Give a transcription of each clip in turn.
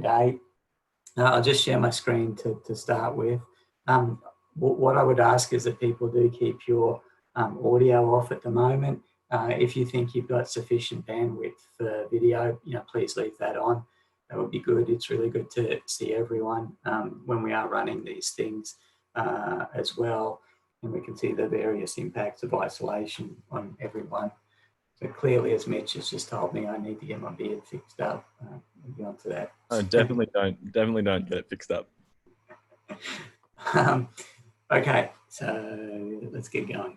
today. I'll just share my screen to start with. What I would ask is that people do keep your audio off at the moment. If you think you've got sufficient bandwidth for video, please leave that on. That would be good. It's really good to see everyone when we are running these things as well. And we can see the various impacts of isolation on everyone. So clearly, as Mitch has just told me, I need to get my beard fixed up. We'll get on to that. Oh, definitely don't get it fixed up. Okay, so let's get going.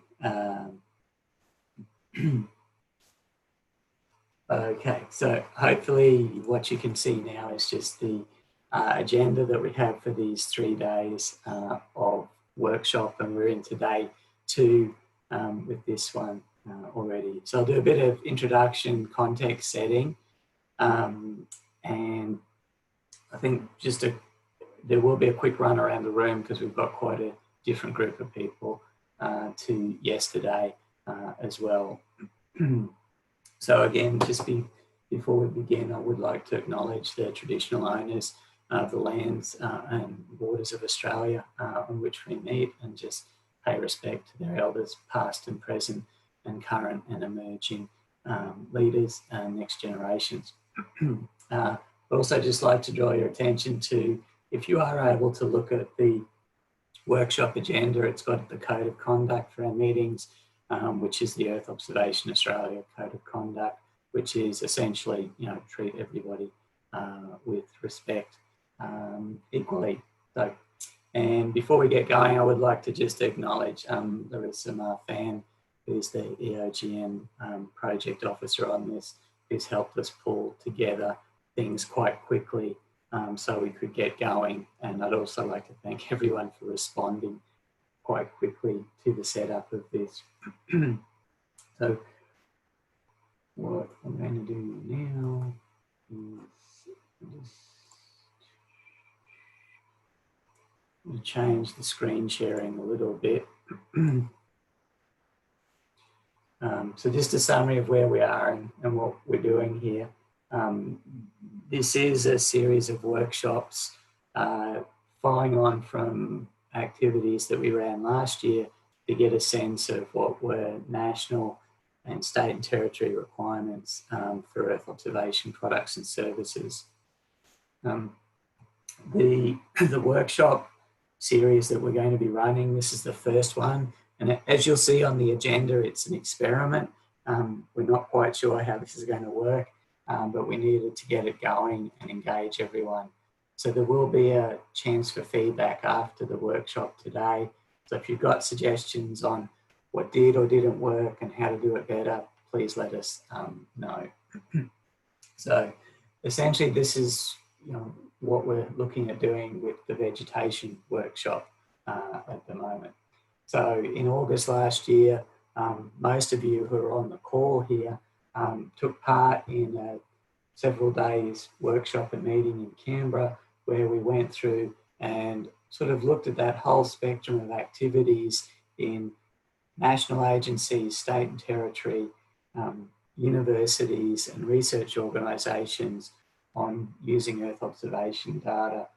Okay, so hopefully what you can see now is just the agenda that we have for these 3 days of workshop, and we're into day 2 with this one already. So I'll do a bit of introduction, context setting, and I think there will be a quick run around the room because we've got quite a different group of people to yesterday as well. So again, before we begin, I would like to acknowledge the traditional owners of the lands and waters of Australia on which we meet, and just pay respect to their elders, past and present, and current and emerging leaders and next generations. I'd also just like to draw your attention to, if you are able to look at the workshop agenda, it's got the code of conduct for our meetings, which is the Earth Observation Australia Code of Conduct, which is essentially, treat everybody with respect equally. So, and before we get going, I would like to just acknowledge Larissa Marfan, who's the EOGM project officer on this, who's helped us pull together things quite quickly so we could get going. And I'd also like to thank everyone for responding quite quickly to the setup of this. So what I'm going to do now is just change the screen sharing a little bit. So just a summary of where we are and what we're doing here. This is a series of workshops following on from activities that we ran last year to get a sense of what were national and state and territory requirements for Earth observation products and services. The workshop series that we're going to be running, this is the first one, and as you'll see on the agenda, it's an experiment. We're not quite sure how this is going to work, but we needed to get it going and engage everyone. So there will be a chance for feedback after the workshop today. So if you've got suggestions on what did or didn't work and how to do it better, please let us know. So essentially this is what we're looking at doing with the vegetation workshop at the moment. So in August last year, most of you who are on the call here took part in a several days workshop and meeting in Canberra, where we went through and sort of looked at that whole spectrum of activities in national agencies, state and territory, universities and research organisations on using Earth observation data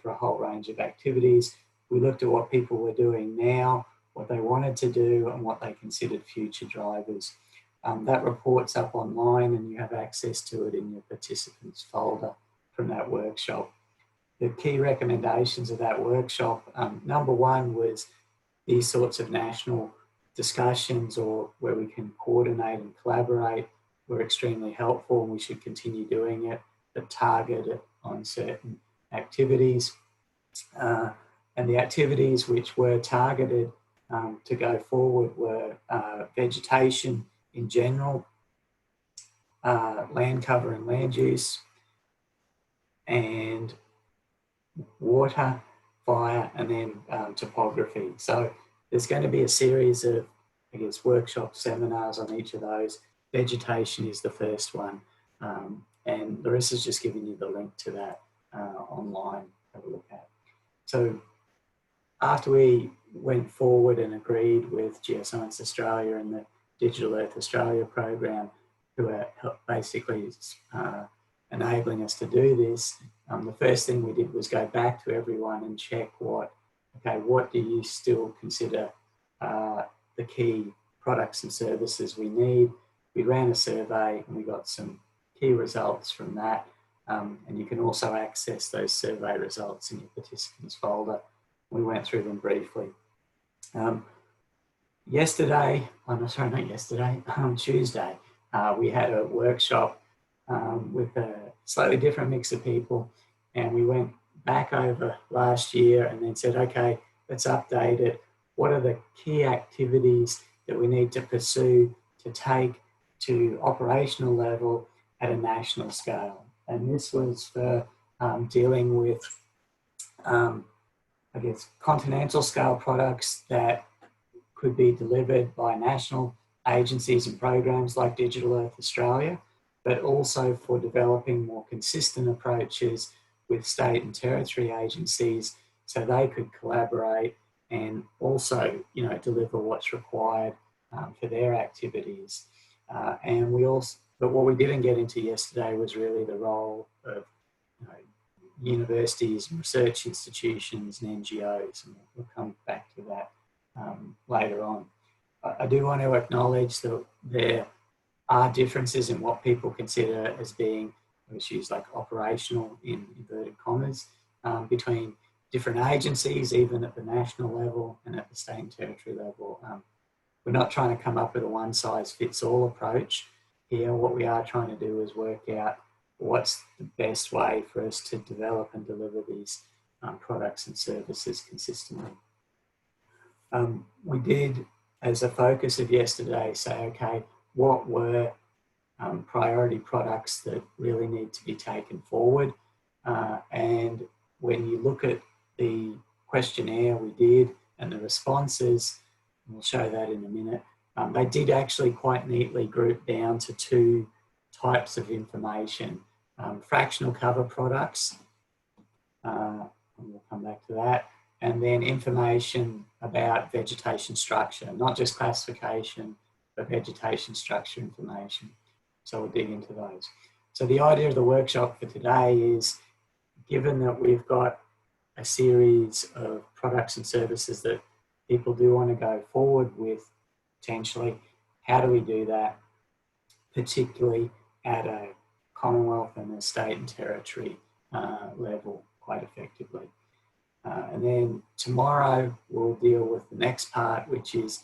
for a whole range of activities. We looked at what people were doing now, what they wanted to do, and what they considered future drivers. That report's up online and you have access to it in your participants folder from that workshop. The key recommendations of that workshop, number one was these sorts of national discussions, or where we can coordinate and collaborate, were extremely helpful, and we should continue doing it, but target on certain activities. And the activities which were targeted to go forward were vegetation in general, land cover and land use, and water, fire, and then topography. So there's going to be a series of, workshop seminars on each of those. Vegetation is the first one. And Larissa's just giving you the link to that online to have a look at. So after we went forward and agreed with Geoscience Australia and the Digital Earth Australia program, who are basically enabling us to do this, the first thing we did was go back to everyone and check what do you still consider the key products and services we need. We ran a survey and we got some key results from that. And you can also access those survey results in your participants folder. We went through them briefly. Tuesday, we had a workshop with a slightly different mix of people, and we went back over last year and then said, okay, let's update it. What are the key activities that we need to pursue to take to operational level at a national scale? And this was for dealing with, continental scale products that could be delivered by national agencies and programs like Digital Earth Australia, but also for developing more consistent approaches with state and territory agencies so they could collaborate and also, deliver what's required for their activities. But what we didn't get into yesterday was really the role of universities and research institutions and NGOs, and we'll come back to that later on. I do want to acknowledge that there are differences in what people consider as being issues like operational, in inverted commas, between different agencies, even at the national level and at the state and territory level. We're not trying to come up with a one-size-fits-all approach here. What we are trying to do is work out what's the best way for us to develop and deliver these products and services consistently. We did, as a focus of yesterday, say, okay, what were priority products that really need to be taken forward? And when you look at the questionnaire we did and the responses, and we'll show that in a minute, they did actually quite neatly group down to two types of information. Fractional cover products, and we'll come back to that, and then information about vegetation structure, not just classification, but vegetation structure information. So we'll dig into those. So the idea of the workshop for today is, given that we've got a series of products and services that people do want to go forward with, potentially, how do we do that, particularly at a Commonwealth and a state and territory level quite effectively. And then tomorrow we'll deal with the next part, which is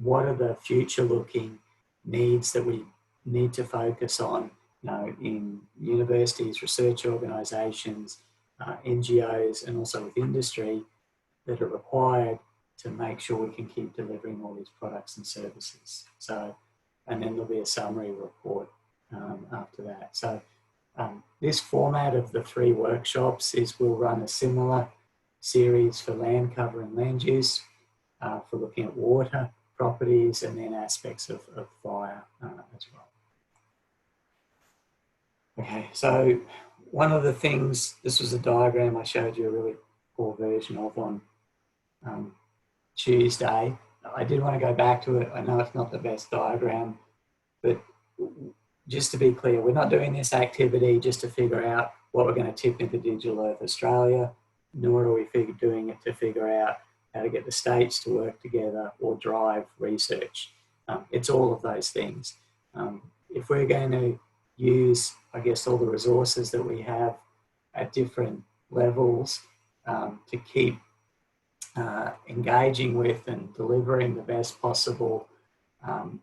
what are the future looking needs that we need to focus on in universities, research organisations, NGOs, and also with industry that are required to make sure we can keep delivering all these products and services. So, and then there'll be a summary report after that. So this format of the three workshops is we'll run a similar series for land cover and land use, for looking at water properties and then aspects of fire as well. Okay, so one of the things, this was a diagram I showed you a really poor version of on Tuesday. I did want to go back to it. I know it's not the best diagram, but just to be clear, we're not doing this activity just to figure out what we're going to tip into Digital Earth Australia, nor are we doing it to figure out how to get the states to work together or drive research. It's all of those things. If we're going to use, I guess, all the resources that we have at different levels to keep engaging with and delivering the best possible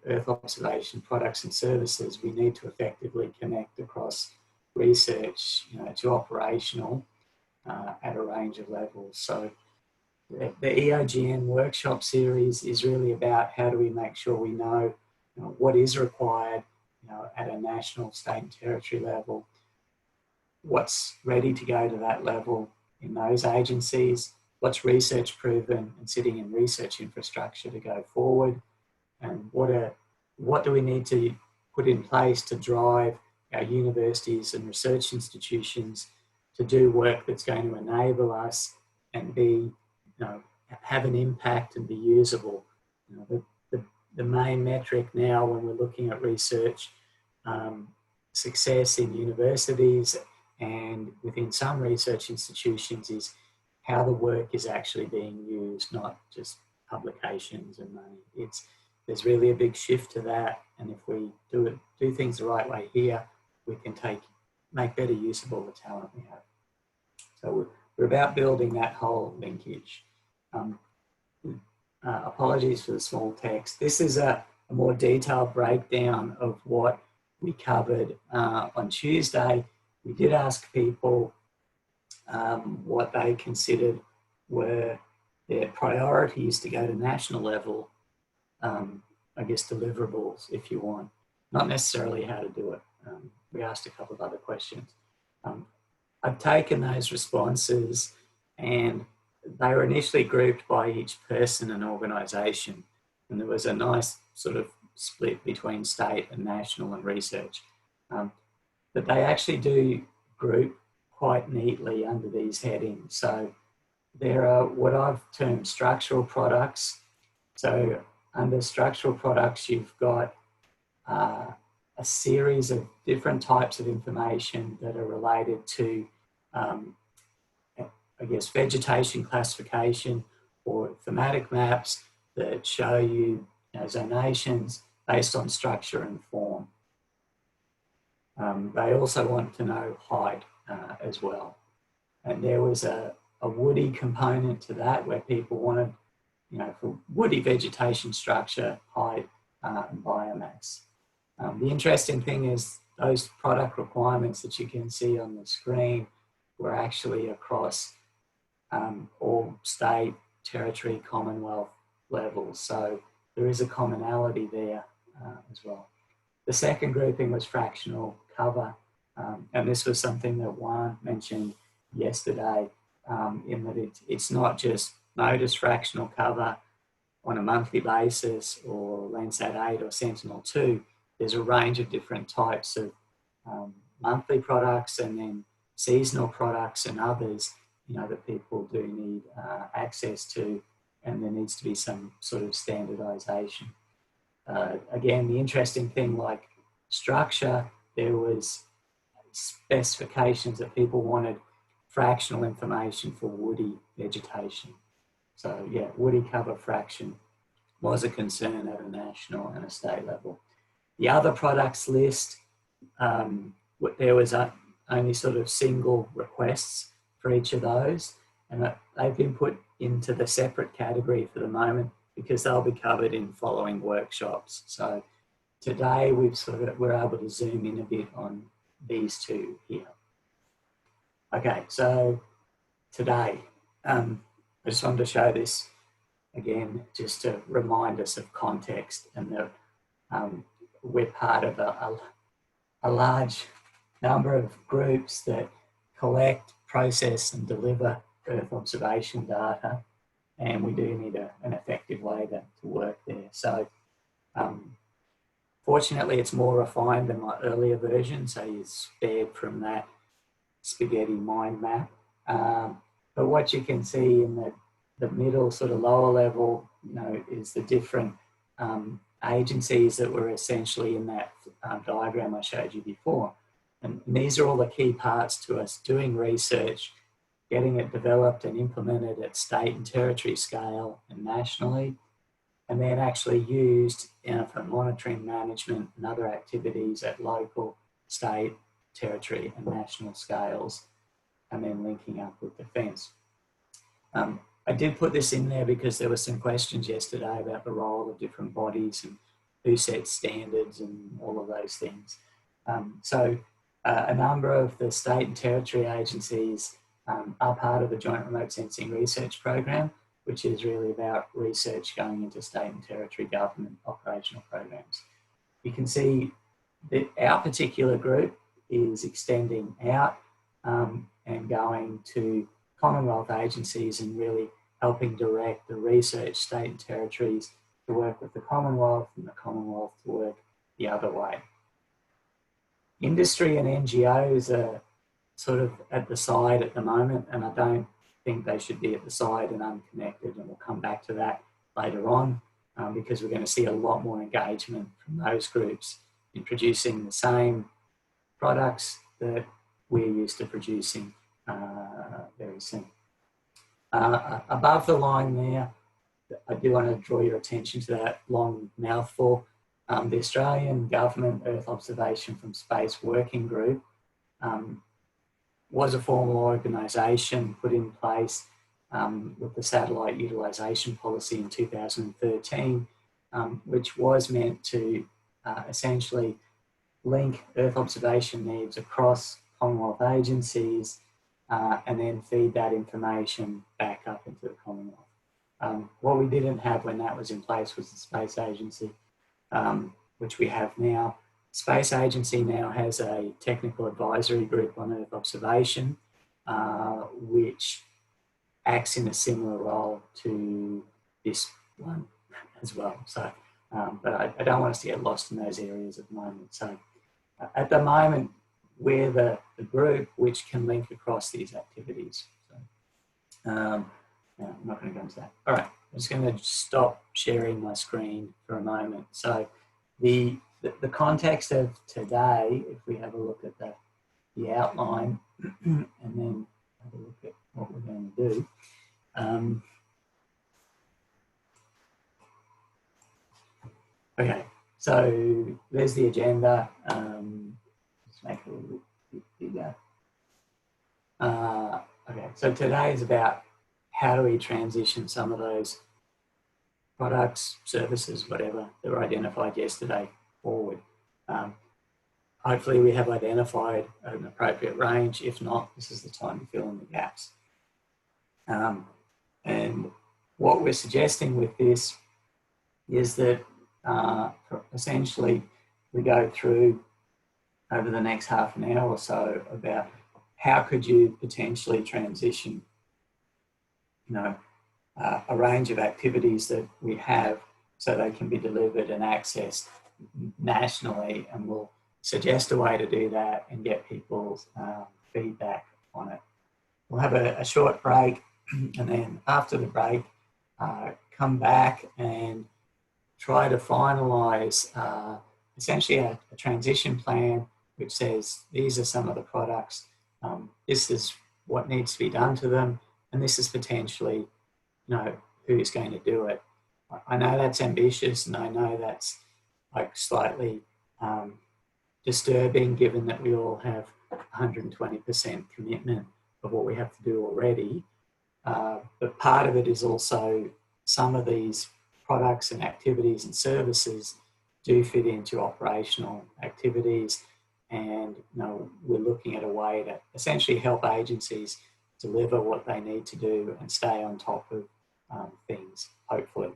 Earth observation products and services, we need to effectively connect across research, to operational at a range of levels. So the EOGN workshop series is really about how do we make sure we know, what is required, at a national, state and territory level, what's ready to go to that level in those agencies, what's research proven and sitting in research infrastructure to go forward, and what do we need to put in place to drive our universities and research institutions to do work that's going to enable us and be, have an impact and be usable. The main metric now when we're looking at research success in universities and within some research institutions is how the work is actually being used, not just publications and money. There's really a big shift to that, and if we do things the right way here, we can make better use of all the talent we have. So we're about building that whole linkage. Apologies for the small text. This is a more detailed breakdown of what we covered on Tuesday. We did ask people what they considered were their priorities to go to national level, I guess deliverables, if you want, not necessarily how to do it. We asked a couple of other questions. I've taken those responses and they were initially grouped by each person and organisation, and there was a nice sort of split between state and national and research. But they actually do group quite neatly under these headings. So there are what I've termed structural products. So under structural products, you've got a series of different types of information that are related to I guess, vegetation classification or thematic maps that show you, zonations based on structure and form. They also want to know height as well. And there was a woody component to that where people wanted, for woody vegetation structure, height, and biomass. The interesting thing is those product requirements that you can see on the screen were actually across all state, territory, Commonwealth levels. So there is a commonality there as well. The second grouping was fractional cover. And this was something that Juan mentioned yesterday, in that it's not just MODIS fractional cover on a monthly basis or Landsat 8 or Sentinel-2. There's a range of different types of monthly products and then seasonal products and others, that people do need access to, and there needs to be some sort of standardization. Again, the interesting thing, like structure, there was specifications that people wanted fractional information for woody vegetation. So yeah, woody cover fraction was a concern at a national and a state level. The other products list, there was only sort of single requests for each of those, and they've been put into the separate category for the moment because they'll be covered in following workshops. So today we're able to zoom in a bit on these two here. Okay, so today, I just wanted to show this again, just to remind us of context and that we're part of a large number of groups that collect, process and deliver Earth observation data, and we do need an effective way to work there. So fortunately it's more refined than my earlier version, so you're spared from that spaghetti mind map. But what you can see in the middle sort of lower level, is the different agencies that were essentially in that diagram I showed you before. And these are all the key parts to us doing research, getting it developed and implemented at state and territory scale and nationally, and then actually used for monitoring, management and other activities at local, state, territory and national scales, and then linking up with defence. I did put this in there because there were some questions yesterday about the role of different bodies and who sets standards and all of those things. A number of the state and territory agencies are part of the Joint Remote Sensing Research Program, which is really about research going into state and territory government operational programs. You can see that our particular group is extending out and going to Commonwealth agencies and really helping direct the research state and territories to work with the Commonwealth and the Commonwealth to work the other way. Industry and NGOs are sort of at the side at the moment, and I don't think they should be at the side and unconnected, and we'll come back to that later on because we're going to see a lot more engagement from those groups in producing the same products that we're used to producing very soon. Above the line there, I do want to draw your attention to that long mouthful. The Australian Government Earth Observation from Space Working Group was a formal organisation put in place with the satellite utilisation policy in 2013, which was meant to essentially link Earth observation needs across Commonwealth agencies and then feed that information back up into the Commonwealth. What we didn't have when that was in place was the Space Agency, which we have now. Space Agency now has a technical advisory group on Earth observation, which acts in a similar role to this one as well. So, but I don't want us to get lost in those areas at the moment. So at the moment, we're the group which can link across these activities. So, no, I'm not going to go into that. All right, I'm just going to stop sharing my screen for a moment. So the context of today, if we have a look at the outline and then have a look at what we're going to do. Okay, so there's the agenda. Let's make it a little bit bigger. Okay, so today is about how do we transition some of those products, services, whatever, that were identified yesterday forward. Hopefully we have identified an appropriate range. If not, this is the time to fill in the gaps. And what we're suggesting with this is that essentially we go through over the next half an hour or so about how could you potentially transition, a range of activities that we have so they can be delivered and accessed nationally, and we'll suggest a way to do that and get people's feedback on it. We'll have a short break, and then after the break, come back and try to finalise essentially a transition plan which says these are some of the products, this is what needs to be done to them, and this is potentially, who's going to do it. I know that's ambitious, and I know that's like slightly disturbing given that we all have 120% commitment of what we have to do already. But part of it is also some of these products and activities and services do fit into operational activities, and we're looking at a way to essentially help agencies deliver what they need to do and stay on top of things, hopefully.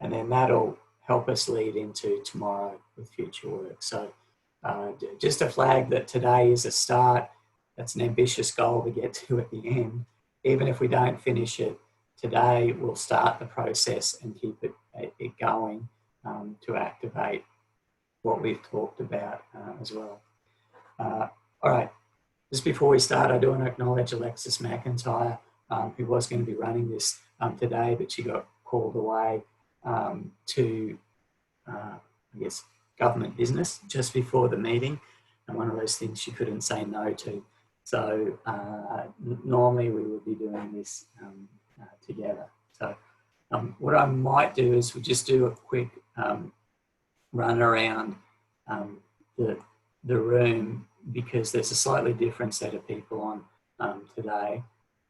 And then that'll help us lead into tomorrow with future work. So just a flag that today is a start. That's an ambitious goal to get to at the end. Even if we don't finish it today, we'll start the process and keep it going to activate what we've talked about as well. All right, just before we start, I do want to acknowledge Alexis McIntyre, who was going to be running this today, but she got called away to, I guess, government business just before the meeting, and one of those things she couldn't say no to. So normally we would be doing this together. So what I might do is we'll just do a quick run around the room, because there's a slightly different set of people on today,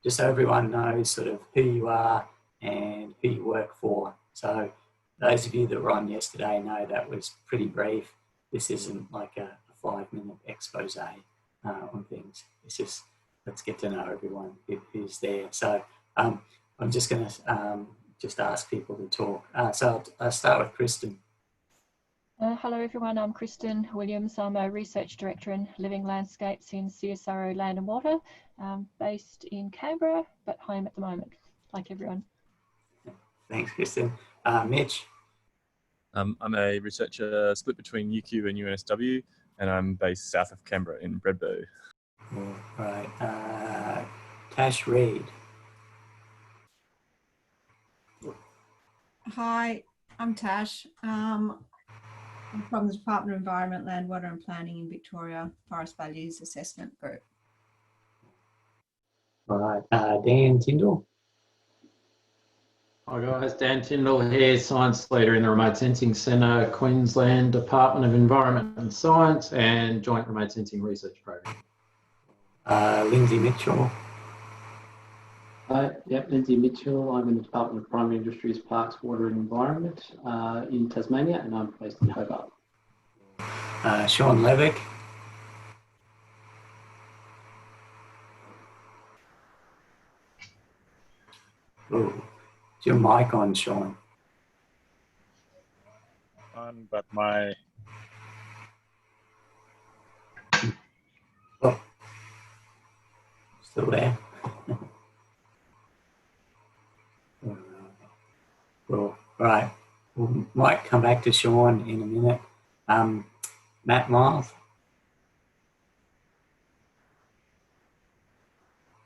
just so everyone knows sort of who you are and who you work for. So those of you that were on yesterday know that was pretty brief. This isn't like a 5-minute expose on things. It's just, let's get to know everyone who's there. So I'm just going to just ask people to talk. So I'll start with Kristen. Hello everyone, I'm Kristen Williams. I'm a Research Director in Living Landscapes in CSIRO Land and Water, based in Canberra, but home at the moment, like everyone. Thanks, Kristen. Mitch? I'm a researcher split between UQ and UNSW, and I'm based south of Canberra in Bredbo. All right. Tash Reid. Hi, I'm Tash. I'm from the Department of Environment, Land, Water and Planning in Victoria, Forest Values Assessment Group. All right, Dan Tyndall. Hi guys, Dan Tyndall here, Science Leader in the Remote Sensing Centre, Queensland Department of Environment and Science and Joint Remote Sensing Research Program. Lindsay Mitchell. Yep, Lindsay Mitchell. I'm in the Department of Primary Industries, Parks, Water and Environment in Tasmania, and I'm based in Hobart. Sean Levick. Oh, is your mic on, Sean? But my Still there? Well, right. We might come back to Sean in a minute. Matt Miles.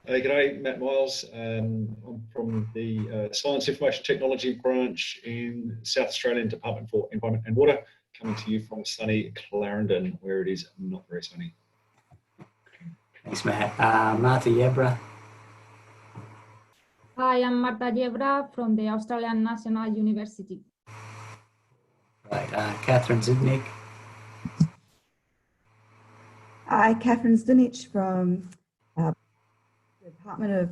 G'day, Matt Miles. I'm from the Science Information Technology branch in South Australian Department for Environment and Water, coming to you from sunny Clarendon, where it is not very sunny. Thanks, Matt. Martha Yebra. Hi, I'm Marta Yebra from the Australian National University. Right, Catherine Zidnik. Hi, Catherine Zdunich from the Department of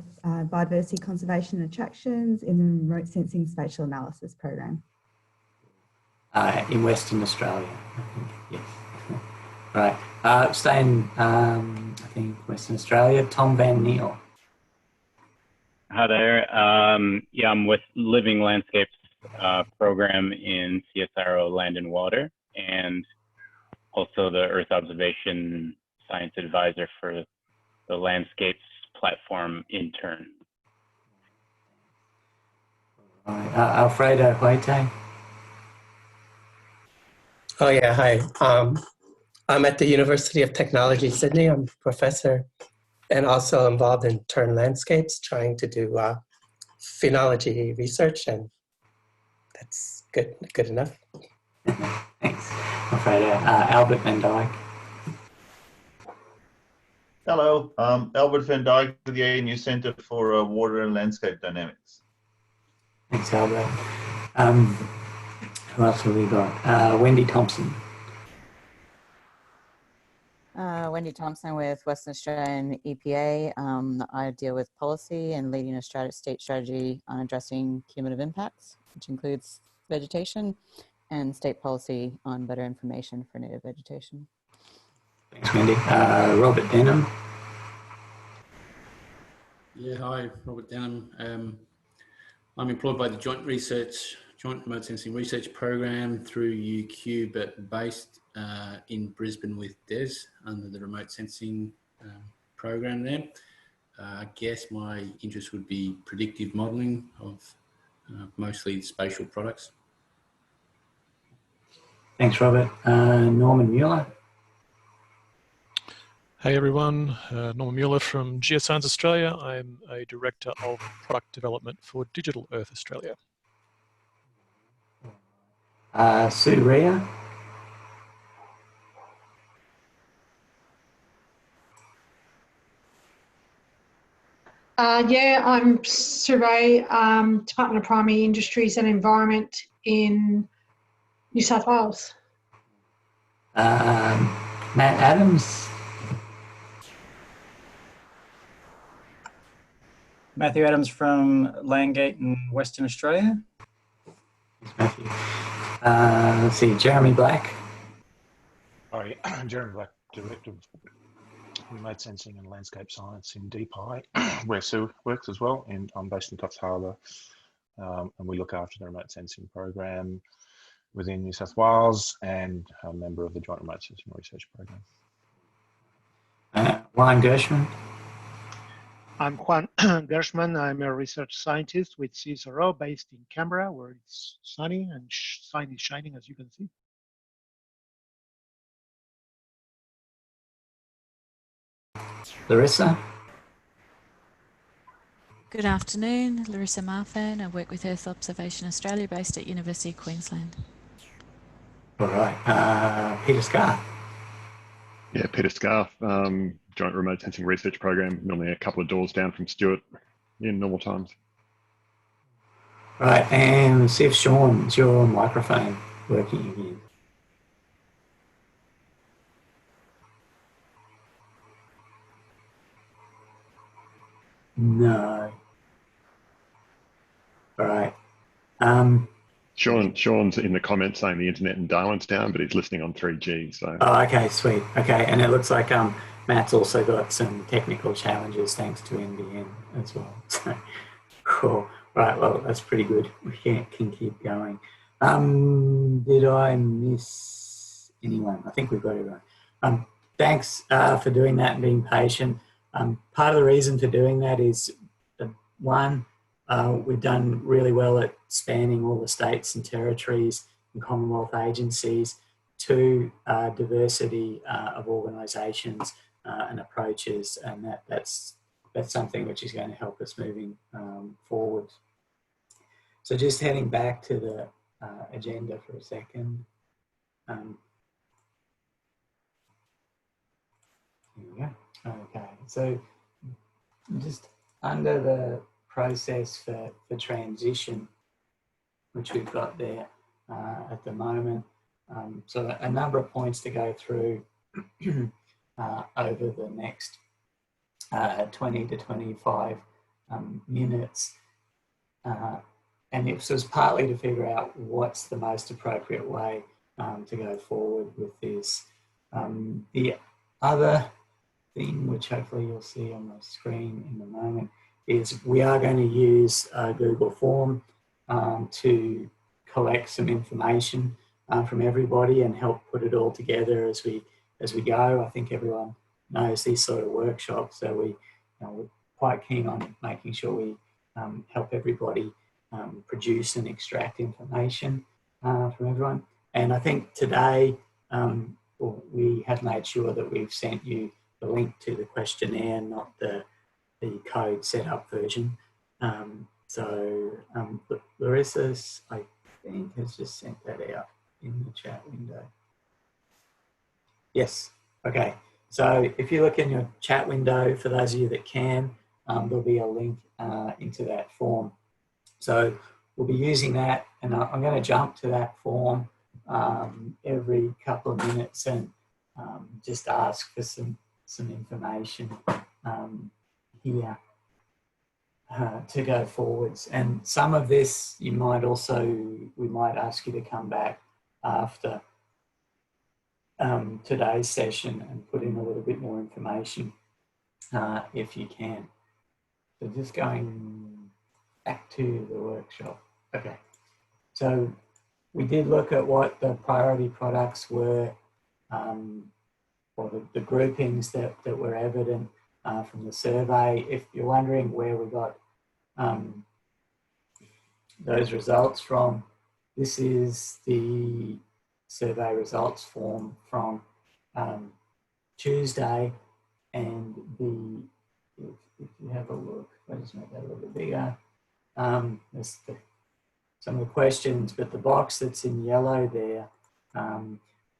Biodiversity Conservation and Attractions in the Remote Sensing Spatial Analysis Program. In Western Australia, I think, yes. Right, staying, I think, Western Australia, Tom Van Neal. Hi there. Yeah, I'm with Living Landscapes program in CSIRO Land and Water, and also the Earth Observation Science Advisor for the Landscapes Platform intern. Right, Alfredo Huete. Oh yeah, hi. I'm at the University of Technology, Sydney. I'm a professor and also involved in Turn Landscapes, trying to do phenology research, and that's good enough. Thanks, Alfredo. Albert Van Dyke. Hello, Albert Van Dyke with the ANU Centre for Water and Landscape Dynamics. Thanks, Albert. Who else have we got? Wendy Thompson. Wendy Thompson with Western Australian EPA. I deal with policy and leading a state strategy on addressing cumulative impacts, which includes vegetation and state policy on better information for native vegetation. Thanks, Wendy. Robert Denham. Yeah, hi, Robert Denham. I'm employed by the Joint Remote Sensing Research Program through UQ, but based in Brisbane with Des under the Remote Sensing program there. I guess my interest would be predictive modelling of mostly spatial products. Thanks, Robert. Norman Mueller. Hey everyone, Norman Mueller from Geoscience Australia. I'm a Director of Product Development for Digital Earth Australia. Sue Rea. Yeah, I'm Sue Rea, Department of Primary Industries and Environment in New South Wales. Matt Adams. Matthew Adams from Landgate in Western Australia. Thanks, Matthew. Let's see, Jeremy Black. Hi, Jeremy Black, Director of Remote Sensing and Landscape Science in DPI, where Sue works as well, and I'm based in Coffs Harbour, and we look after the remote sensing program within New South Wales and a member of the Joint Remote Sensing Research Program. Juan Gershman. I'm Juan Gershman. I'm a research scientist with CSIRO based in Canberra, where it's sunny and sun is shining, as you can see. Larissa. Good afternoon, Larissa Marfan. I work with Earth Observation Australia based at University of Queensland. All right, Peter Scarth. Yeah, Peter Scarth, Joint Remote Sensing Research Program, normally a couple of doors down from Stuart in normal times. Right, and see if Sean, is your microphone working again? No. All right. Sean's in the comments saying the internet in Darwin's down, but he's listening on 3G. So. Oh, okay, sweet. Okay, and it looks like Matt's also got some technical challenges thanks to NBN as well. So, cool. Right. Well, that's pretty good. We can keep going. Did I miss anyone? I think we've got everyone. Thanks for doing that and being patient. Part of the reason for doing that is one, we've done really well at spanning all the states and territories and Commonwealth agencies. Two, diversity of organisations and approaches, and that's something which is going to help us moving forward. So just heading back to the agenda for a second. Here we go. Okay, so just under the process for transition, which we've got there at the moment. So a number of points to go through over the next 20 to 25 minutes. And it was partly to figure out what's the most appropriate way to go forward with this. The other thing, which hopefully you'll see on the screen in a moment, is we are going to use Google Form to collect some information from everybody and help put it all together as we go. I think everyone knows these sort of workshops, so we're quite keen on making sure we help everybody produce and extract information from everyone. And I think today we have made sure that we've sent you the link to the questionnaire, not the code setup version. Larissa's, I think, has just sent that out in the chat window. Yes, okay. So if you look in your chat window, for those of you that can, there'll be a link into that form. So we'll be using that, and I'm going to jump to that form every couple of minutes and just ask for some information here to go forwards. And some of this we might ask you to come back after today's session and put in a little bit more information if you can. So just going back to the workshop. Okay, so we did look at what the priority products were, or the groupings that were evident from the survey. If you're wondering where we got those results from, this is the survey results form from Tuesday, and if you have a look, I'll just make that a little bit bigger. There's some of the questions, but the box that's in yellow there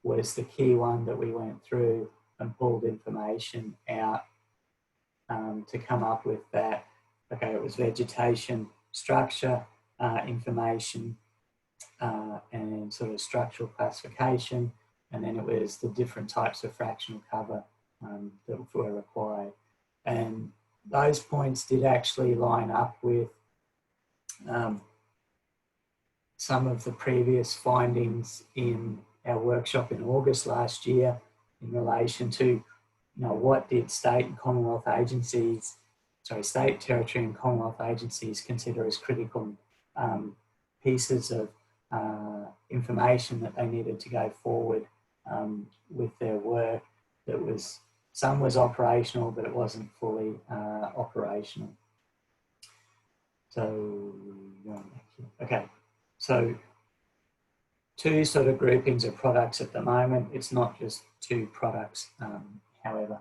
was the key one that we went through and pulled information out to come up with that. Okay, it was vegetation, structure, information, and sort of structural classification, and then it was the different types of fractional cover that were required. And those points did actually line up with some of the previous findings in our workshop in August last year in relation to, what did state and Commonwealth agencies, state, territory and Commonwealth agencies consider as critical pieces of information that they needed to go forward with their work. That was, some was operational, but it wasn't fully operational. So, okay, so two sort of groupings of products at the moment. It's not just two products, however.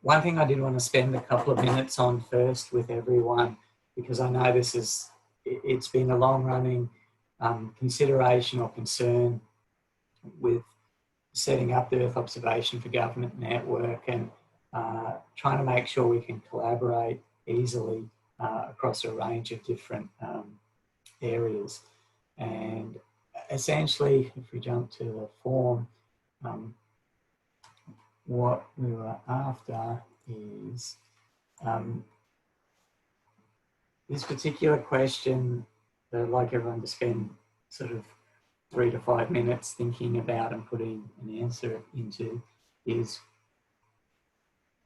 One thing I did want to spend a couple of minutes on first with everyone, because I know it's been a long running consideration or concern with setting up the Earth Observation for Government network and trying to make sure we can collaborate easily across a range of different areas. And essentially, if we jump to the form, what we were after is this particular question that I'd like everyone to spend sort of 3 to 5 minutes thinking about and putting an answer into is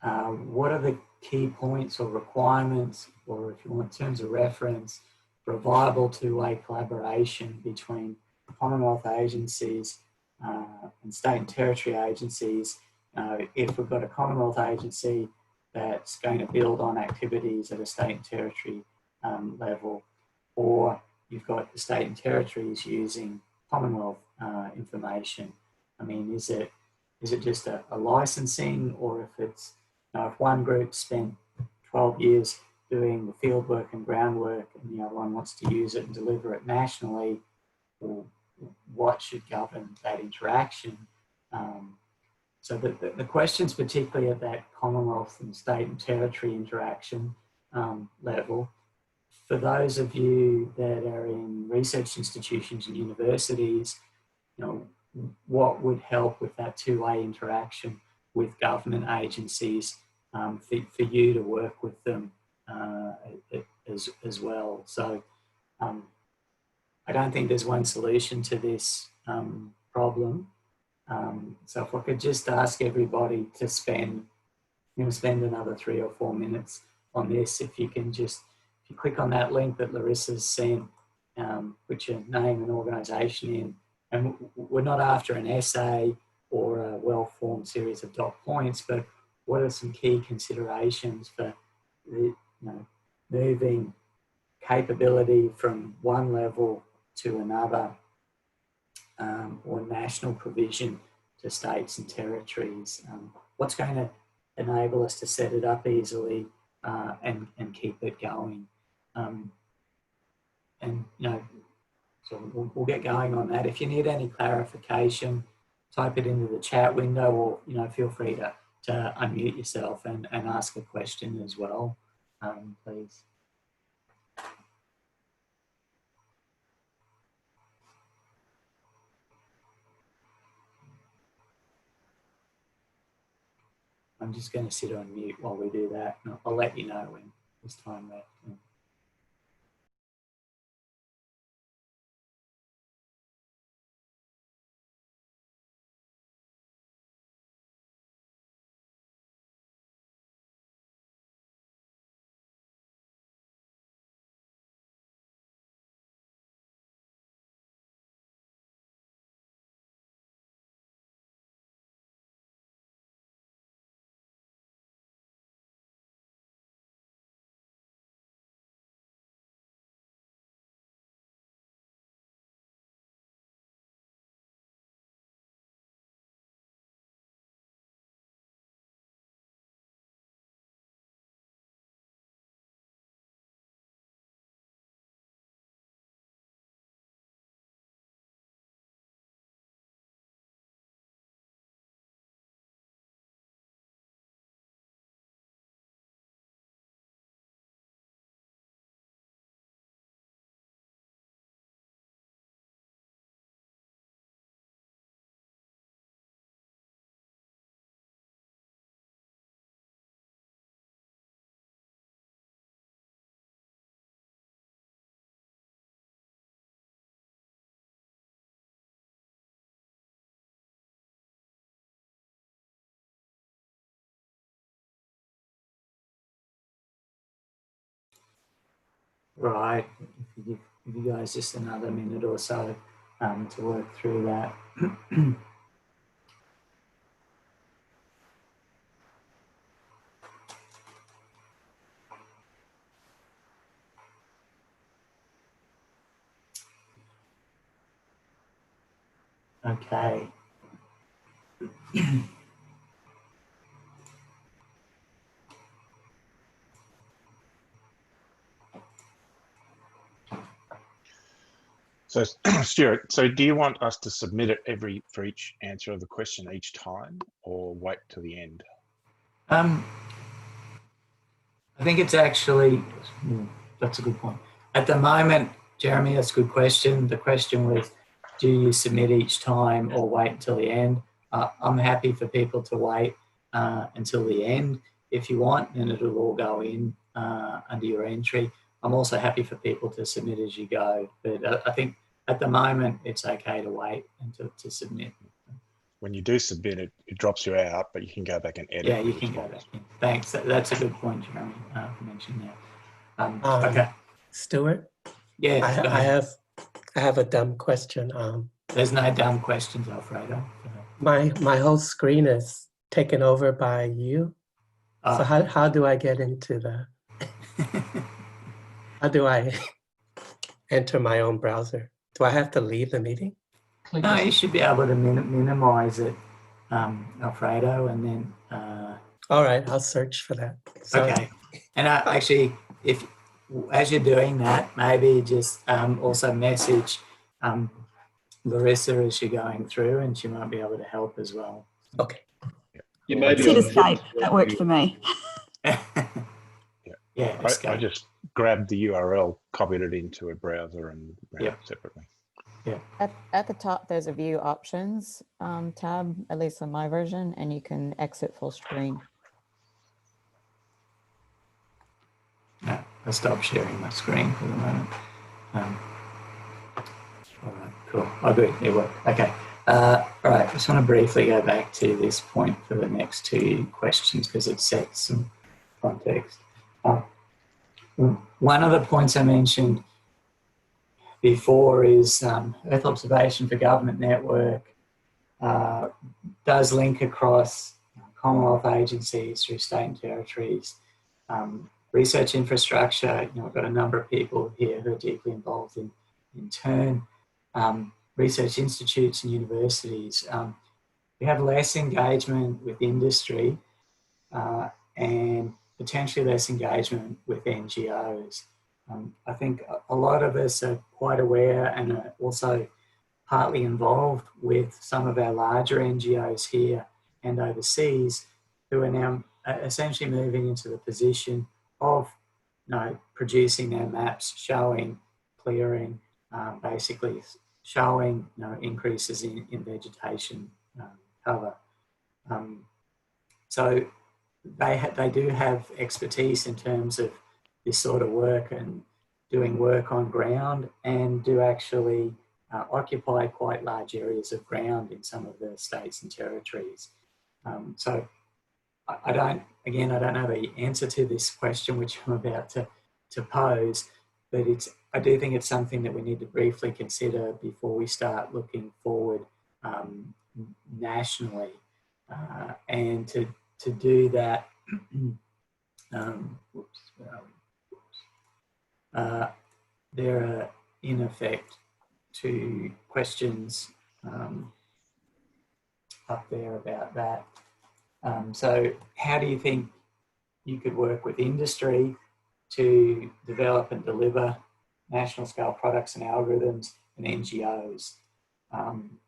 what are the key points or requirements, or if you want terms of reference, for a viable two-way collaboration between Commonwealth agencies and state and territory agencies. If we've got a Commonwealth agency that's going to build on activities at a state and territory level, or you've got the state and territories using Commonwealth information. I mean, is it just a licensing, or if it's, if one group spent 12 years doing the field work and groundwork and the other one wants to use it and deliver it nationally, well, what should govern that interaction? So the questions, particularly at that Commonwealth and state and territory interaction level, for those of you that are in research institutions and universities, what would help with that two-way interaction with government agencies for you to work with them as well. So I don't think there's one solution to this problem. So if I could just ask everybody to spend another 3 or 4 minutes on this, if you can just, if you click on that link that Larissa's sent, put your name and organisation in, and we're not after an essay or a well-formed series of dot points, but what are some key considerations for moving capability from one level to another, or national provision to states and territories? What's going to enable us to set it up easily and keep it going? So we'll get going on that. If you need any clarification, type it into the chat window, or feel free to unmute yourself and ask a question as well, please. I'm just going to sit on mute while we do that. And I'll let you know when there's time left. Right, if you guys just another minute or so to work through that. Okay. So, Stuart, so do you want us to submit it for each answer of the question each time, or wait till the end? I think it's actually, that's a good point. At the moment, Jeremy, that's a good question. The question was, do you submit each time or wait until the end? I'm happy for people to wait until the end. If you want, then it'll all go in under your entry. I'm also happy for people to submit as you go, but I think at the moment it's okay to wait until to submit. When you do submit it, it drops you out, but you can go back and edit. Yeah, you can go back in. Thanks. That's a good point, Jeremy, for mentioning that. Okay. Stuart? Yeah, I have a dumb question. There's no dumb questions, Alfredo. My whole screen is taken over by you. So how do I get into the? How do I enter my own browser? Do I have to leave the meeting? No, you should be able to minimize it, Alfredo, and then. All right, I'll search for that. Sorry. Okay, and actually, if as you're doing that, maybe just also message Larissa as you're going through, and she might be able to help as well. Okay. You may be Hit escape. That worked for me. Yeah, I just grabbed the URL, copied it into a browser, and ran it separately. Yeah. At the top, there's a View Options tab, at least on my version, and you can exit full screen. No, I'll stop sharing my screen for the moment. All right, cool. Oh, good. It worked. Okay. All right. I just want to briefly go back to this point for the next two questions because it sets some context. One of the points I mentioned before is Earth Observation for Government Network does link across Commonwealth agencies through state and territories. Research infrastructure, we've got a number of people here who are deeply involved in turn. Research institutes and universities. We have less engagement with industry and potentially less engagement with NGOs. I think a lot of us are quite aware and are also partly involved with some of our larger NGOs here and overseas who are now essentially moving into the position of producing their maps showing clearing, basically showing increases in vegetation cover. So they do have expertise in terms of this sort of work and doing work on ground, and do actually occupy quite large areas of ground in some of the states and territories. So I don't know the answer to this question which I'm about to pose, but I do think it's something that we need to briefly consider before we start looking forward nationally. And to do that, there are in effect two questions up there about that. So how do you think you could work with industry to develop and deliver national scale products and algorithms, and NGOs?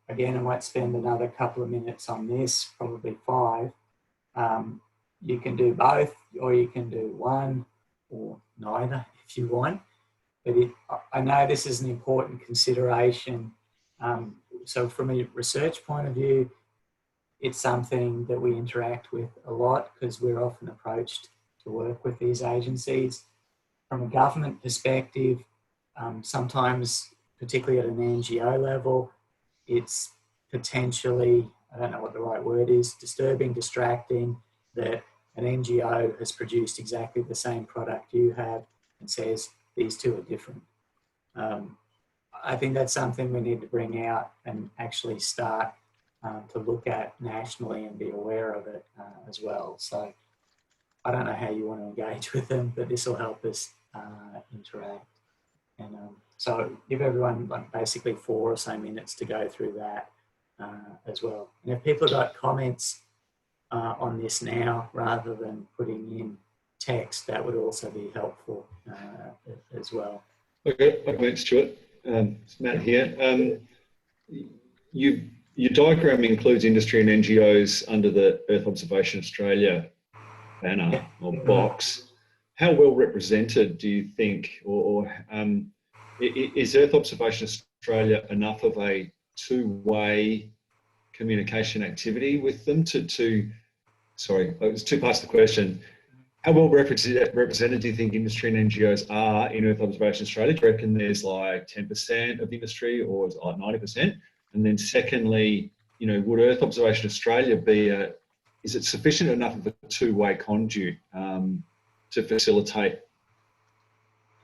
Again, I might spend another couple of minutes on this, probably 5. You can do both, or you can do one or neither if you want. But I know this is an important consideration. So from a research point of view, it's something that we interact with a lot because we're often approached to work with these agencies. From a government perspective, sometimes, particularly at an NGO level, it's potentially, I don't know what the right word is, disturbing, distracting, that an NGO has produced exactly the same product you have and says these two are different. I think that's something we need to bring out and actually start to look at nationally and be aware of it as well. So I don't know how you want to engage with them, but this will help us interact. And so give everyone basically 4 or so minutes to go through that as well. And if people have got comments on this now, rather than putting in text, that would also be helpful as well. Okay, thanks, Stuart. It's Matt here. Your diagram includes industry and NGOs under the Earth Observation Australia banner or box. How well represented do you think, or is Earth Observation Australia enough of a two-way communication activity with them sorry, there's two parts to the question. How well represented do you think industry and NGOs are in Earth Observation Australia? Do you reckon there's like 10% of industry, or is it like 90%? And then secondly, you know, would Earth Observation Australia is it sufficient enough of a two-way conduit to facilitate,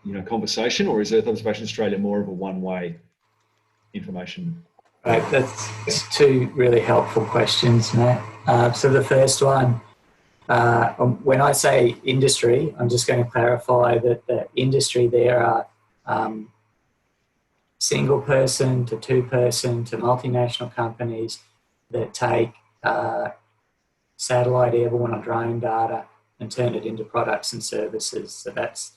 you know, conversation, or is Earth Observation Australia more of a one-way information? Right, that's two really helpful questions, Matt. So the first one, when I say industry, I'm just going to clarify that the industry there are single person to two person to multinational companies that take satellite, airborne or drone data and turn it into products and services. So that's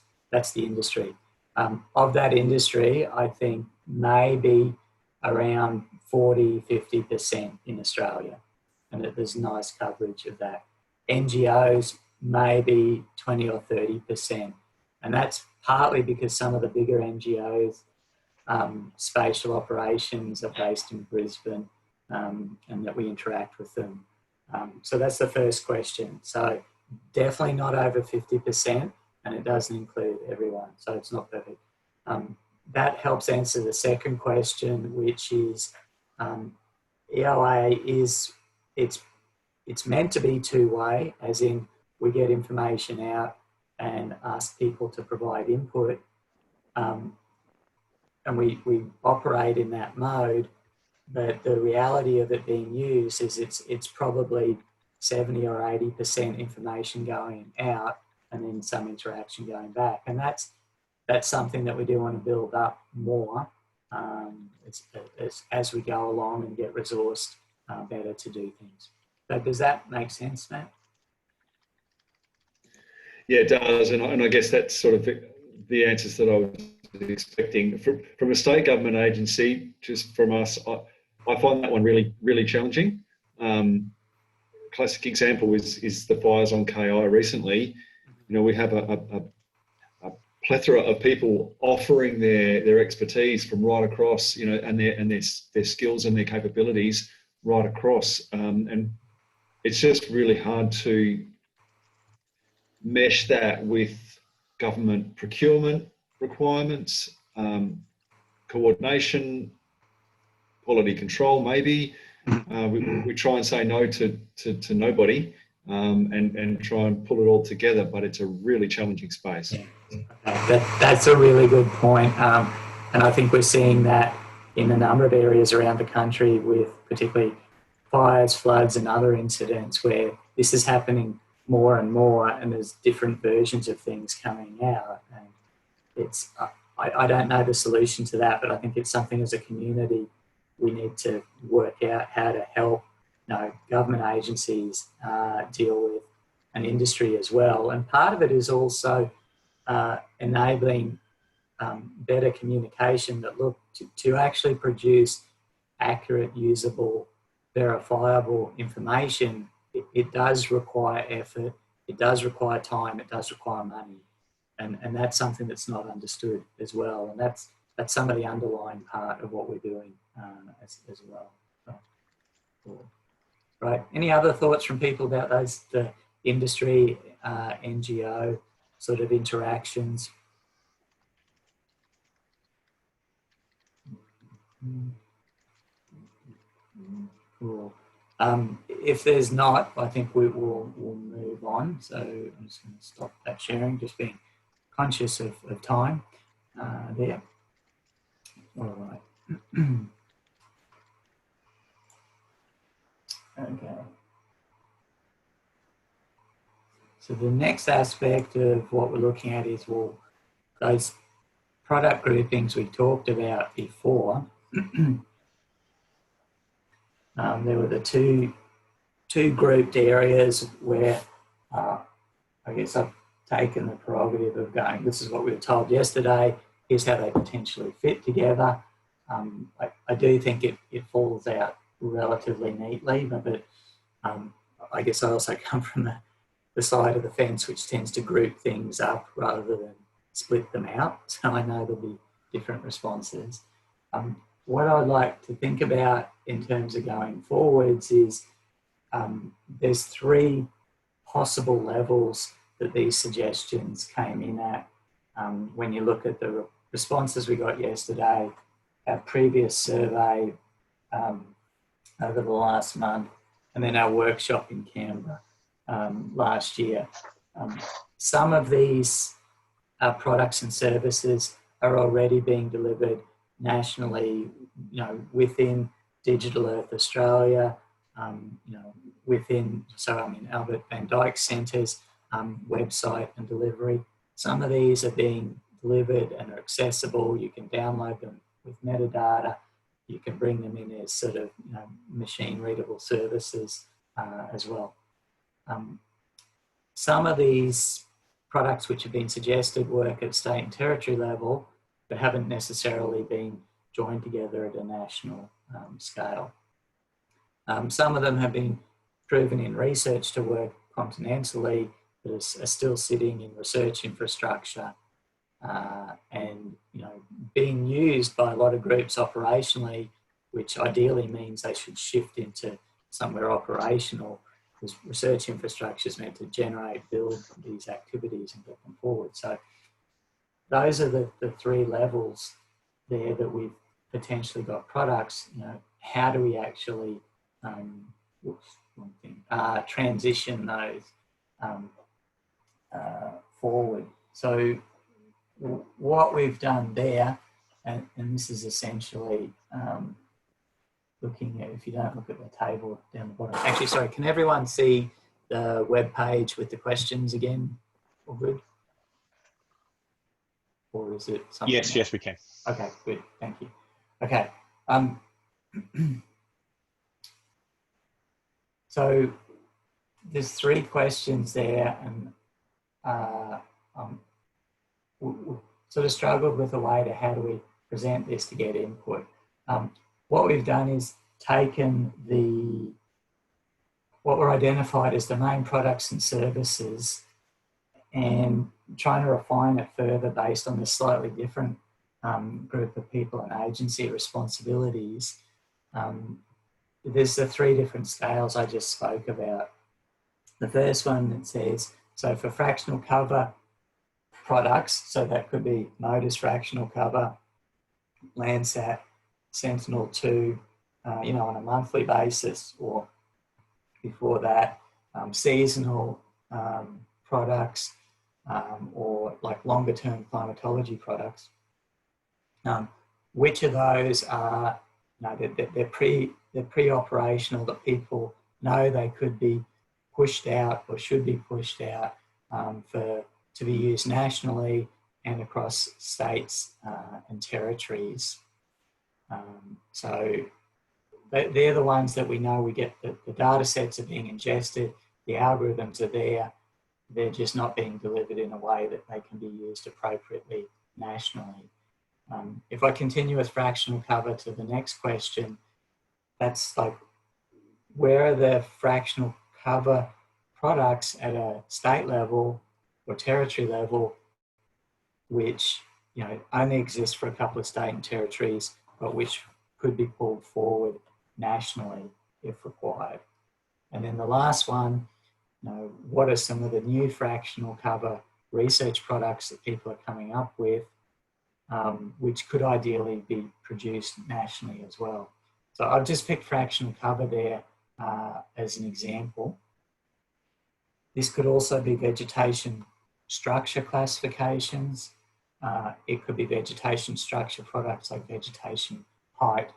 the industry. Of that industry, I think maybe around 40–50% in Australia, and that there's nice coverage of that. NGOs, maybe 20 or 30%. And that's partly because some of the bigger NGOs, spatial operations, are based in Brisbane, and that we interact with them. So that's the first question. So definitely not over 50%, and it doesn't include everyone, so it's not perfect. That helps answer the second question, which is EOA it's meant to be two-way, as in we get information out and ask people to provide input, and we operate in that mode. But the reality of it being used is it's probably 70 or 80% information going out and then some interaction going back, and that's something that we do want to build up more as we go along and get resourced better to do things. So does that make sense, Matt? Yeah, it does, and I guess that's sort of the answers that I was expecting. From a state government agency, just from us, I find that one really, really challenging. Classic example is the fires on KI recently. You know, we have a plethora of people offering their expertise from right across, you know, and their skills and their capabilities right across, and it's just really hard to mesh that with government procurement requirements, coordination, quality control. Maybe we try and say no to nobody, and try and pull it all together, but it's a really challenging space. That's a really good point, and I think we're seeing that in a number of areas around the country, with particularly fires, floods and other incidents where this is happening more and more, and there's different versions of things coming out. And it's I don't know the solution to that, but I think it's something as a community we need to work out how to help, you know, government agencies deal with, an industry as well. And part of it is also enabling better communication that look to actually produce accurate, usable, verifiable information. It does require effort, it does require time, it does require money, and that's something that's not understood as well. And that's some of the underlying part of what we're doing as well. So, cool. Right. Any other thoughts from people about the industry, NGO sort of interactions? Cool. If there's not, I think we'll move on. So I'm just going to stop that sharing, just being conscious of time there. All right. Okay. So the next aspect of what we're looking at is, well, those product groupings we talked about before. There were the two grouped areas where I guess I've taken the prerogative of going, this is what we were told yesterday, here's how they potentially fit together. I do think it falls out relatively neatly, but I guess I also come from the side of the fence which tends to group things up rather than split them out. So I know there'll be different responses. What I'd like to think about in terms of going forwards is there's 3 possible levels that these suggestions came in at. When you look at the responses we got yesterday, our previous survey over the last month, and then our workshop in Canberra last year. Some of these products and services are already being delivered nationally, within Digital Earth Australia, within, Albert Van Dyck Centre's website and delivery. Some of these are being delivered and are accessible. You can download them with metadata. You can bring them in as sort of machine readable services as well. Some of these products which have been suggested work at state and territory level, but haven't necessarily been joined together at a national scale. Some of them have been proven in research to work continentally, but are still sitting in research infrastructure and being used by a lot of groups operationally, which ideally means they should shift into somewhere operational, because research infrastructure is meant to generate, build these activities and get them forward. So those are the 3 levels there that we've potentially got products. How do we actually transition those forward? So what we've done there, and this is essentially looking at, if you don't look at the table down the bottom. Actually, sorry, can everyone see the web page with the questions again? All good? Or is it something else? Yes, we can. Okay, good, thank you. Okay. So there's 3 questions there, and sort of struggled with a way to how do we present this to get input. What we've done is taken what were identified as the main products and services and trying to refine it further based on the slightly different group of people and agency responsibilities. There's the 3 different scales I just spoke about. The first one that says, so for fractional cover products, so that could be Modus fractional cover, Landsat, Sentinel-2, on a monthly basis, or before that, seasonal products, or like longer term climatology products. Which of those are, they're pre-operational, that people know they could be pushed out or should be pushed out to be used nationally and across states and territories. So they're the ones that we know we get, the data sets are being ingested, the algorithms are there, they're just not being delivered in a way that they can be used appropriately nationally. If I continue with fractional cover to the next question, that's like, where are the fractional cover products at a state level or territory level, which only exist for a couple of state and territories, but which could be pulled forward nationally if required. And then the last one, what are some of the new fractional cover research products that people are coming up with, which could ideally be produced nationally as well. So I've just picked fractional cover there as an example. This could also be vegetation structure classifications. It could be vegetation structure products like vegetation height.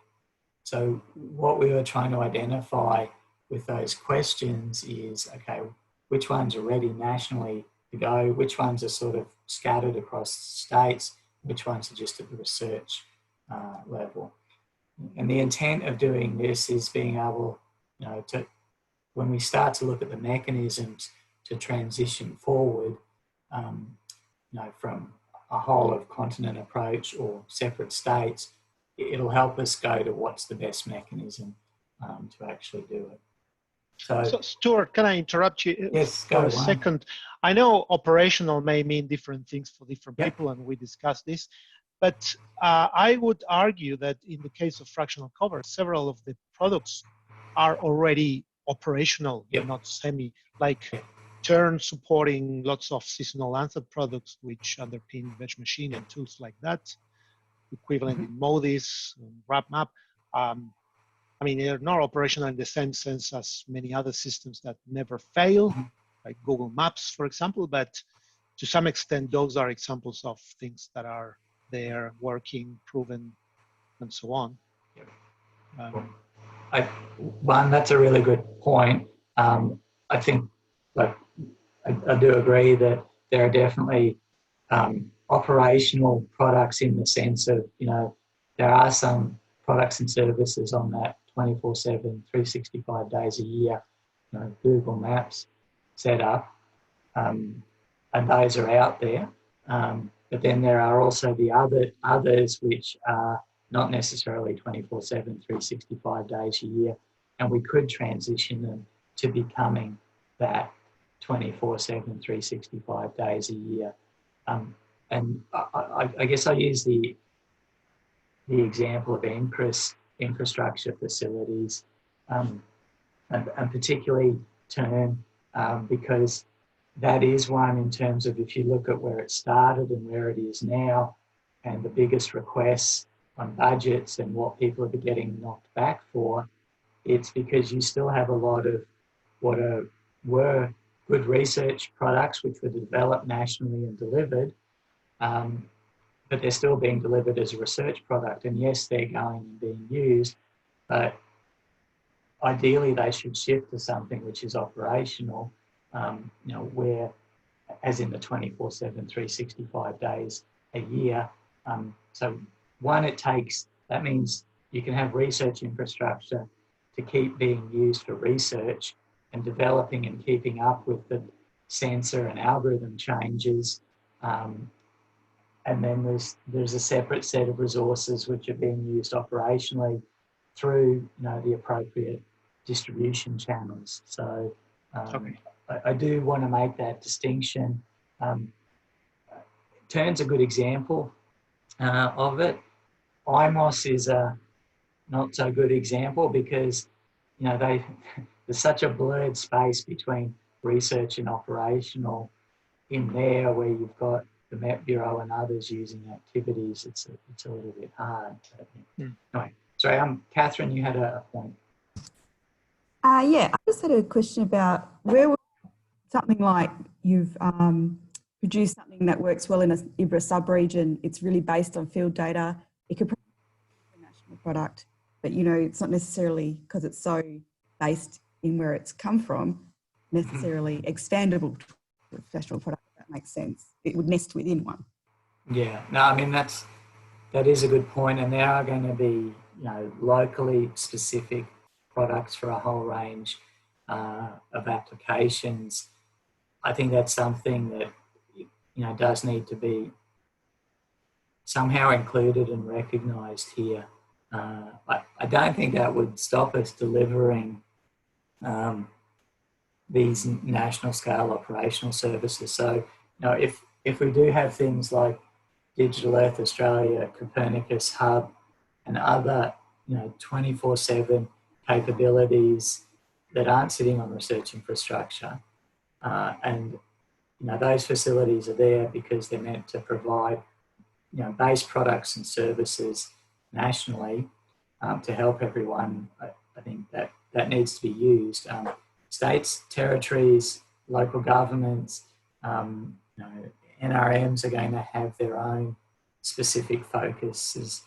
So what we were trying to identify with those questions is, okay, which ones are ready nationally to go, which ones are sort of scattered across states, which ones are just at the research level. And the intent of doing this is being able, to, when we start to look at the mechanisms to transition forward, from a whole of continent approach or separate states, it'll help us go to what's the best mechanism to actually do it. So Stuart, can I interrupt you yes, for a second? I know operational may mean different things for different people, and we discussed this, but I would argue that in the case of fractional cover, several of the products are already operational, not semi, like Turn supporting lots of seasonal Lancet products which underpin Veg Machine and tools like that, equivalent in Modis, RapMap. I mean, they're not operational in the same sense as many other systems that never fail, like Google Maps, for example, but to some extent, those are examples of things that are there, working, proven, and so on. One, that's a really good point. I think, like, I do agree that there are definitely operational products in the sense of, there are some products and services on that 24/7, 365 days a year, Google Maps setup, and those are out there. But then there are also the others which are not necessarily 24/7, 365 days a year, and we could transition them to becoming that 24/7, 365 days a year. And I guess I use the example of infrastructure facilities, and particularly Turn, because that is one in terms of, if you look at where it started and where it is now, and the biggest requests on budgets and what people are getting knocked back for, it's because you still have a lot of what were good research products which were developed nationally and delivered, but they're still being delivered as a research product. And yes, they're going and being used, but ideally they should shift to something which is operational, where, as in the 24/7, 365 days a year. So one, that means you can have research infrastructure to keep being used for research and developing and keeping up with the sensor and algorithm changes. And then there's a separate set of resources which are being used operationally through the appropriate distribution channels. So I do want to make that distinction. Turn's a good example of it. IMOS is a not so good example because there's such a blurred space between research and operational in there, where you've got the Met Bureau and others using activities. It's a little bit hard. Anyway, sorry, Catherine, you had a point. Yeah, I just had a question about where something like you've produced something that works well in a IBRA sub-region. It's really based on field data. It could probably be a national product, but it's not necessarily, because it's so based in where it's come from, necessarily expandable to a national product. If that makes sense. It would nest within one. Yeah, no, I mean that is a good point, and there are going to be locally specific products for a whole range of applications. I think that's something that does need to be somehow included and recognised here. I don't think that would stop us delivering these national scale operational services. So, if we do have things like Digital Earth Australia, Copernicus Hub, and other 24/7 capabilities that aren't sitting on research infrastructure, and those facilities are there because they're meant to provide base products and services nationally to help everyone. I think that needs to be used. States, territories, local governments, NRMs are going to have their own specific focuses,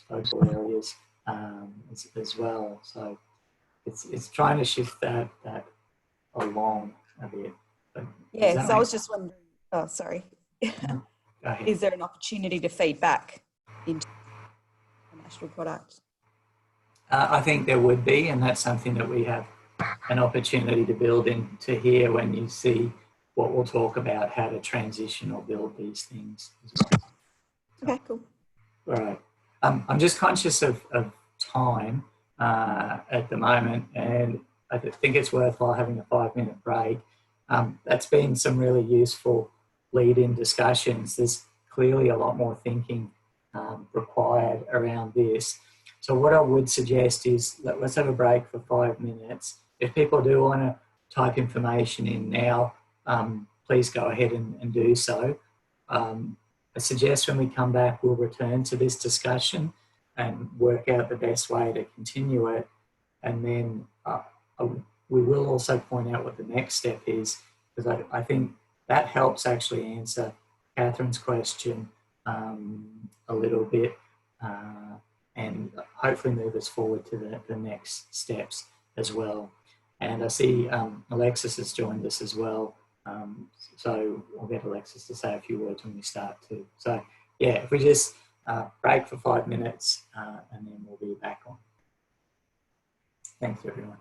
focal areas as well. So it's trying to shift that along a bit. Yeah, so I was just wondering, oh, sorry. Is there an opportunity to feed back into a national product? I think there would be, and that's something that we have an opportunity to build into here when you see what we'll talk about how to transition or build these things as well. Okay, cool. All right. I'm just conscious of time at the moment, and I think it's worthwhile having a 5-minute break. That's been some really useful lead-in discussions. There's clearly a lot more thinking required around this. So what I would suggest is let's have a break for 5 minutes. If people do want to type information in now, please go ahead and do so. I suggest when we come back, we'll return to this discussion and work out the best way to continue it. And then we will also point out what the next step is, because I think that helps actually answer Catherine's question a little bit and hopefully move us forward to the next steps as well. And I see Alexis has joined us as well. So I'll get Alexis to say a few words when we start too. So yeah, if we just break for 5 minutes and then we'll be back on. Thanks everyone.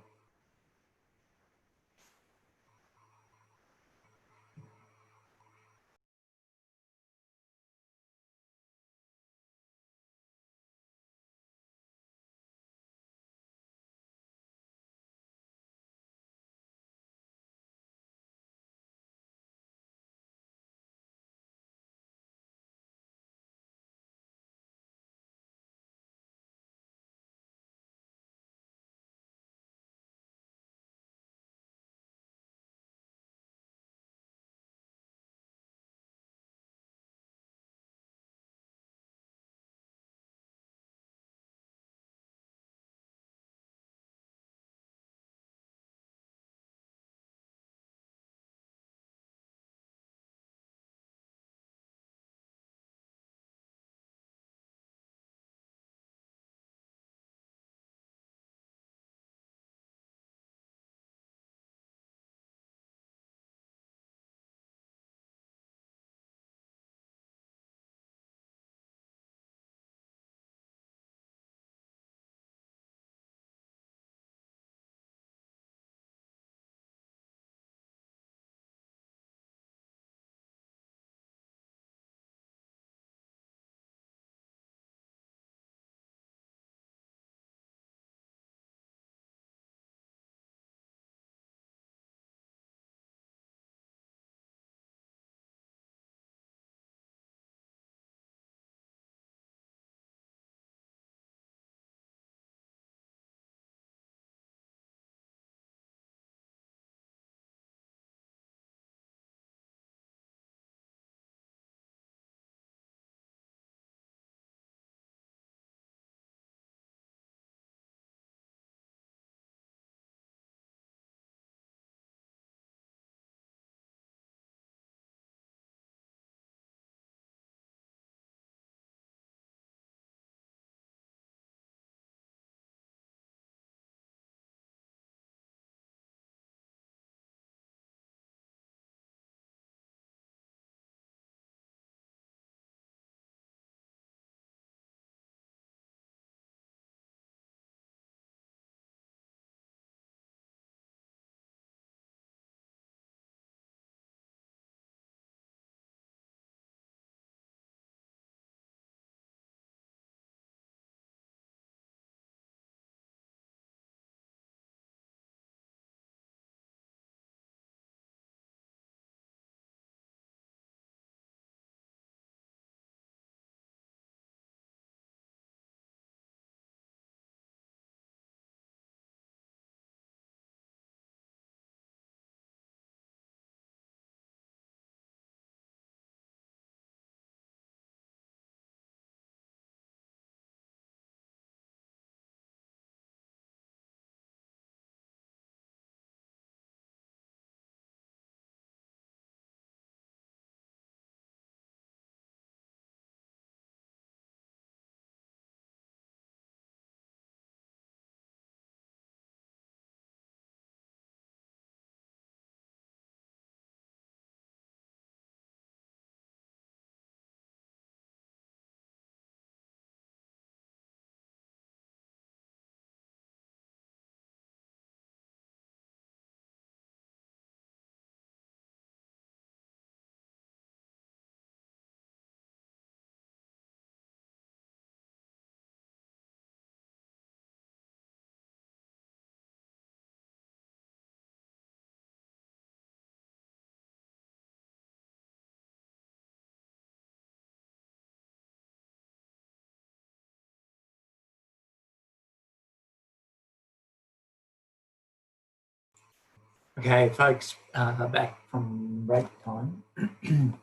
Okay, folks, back from break time.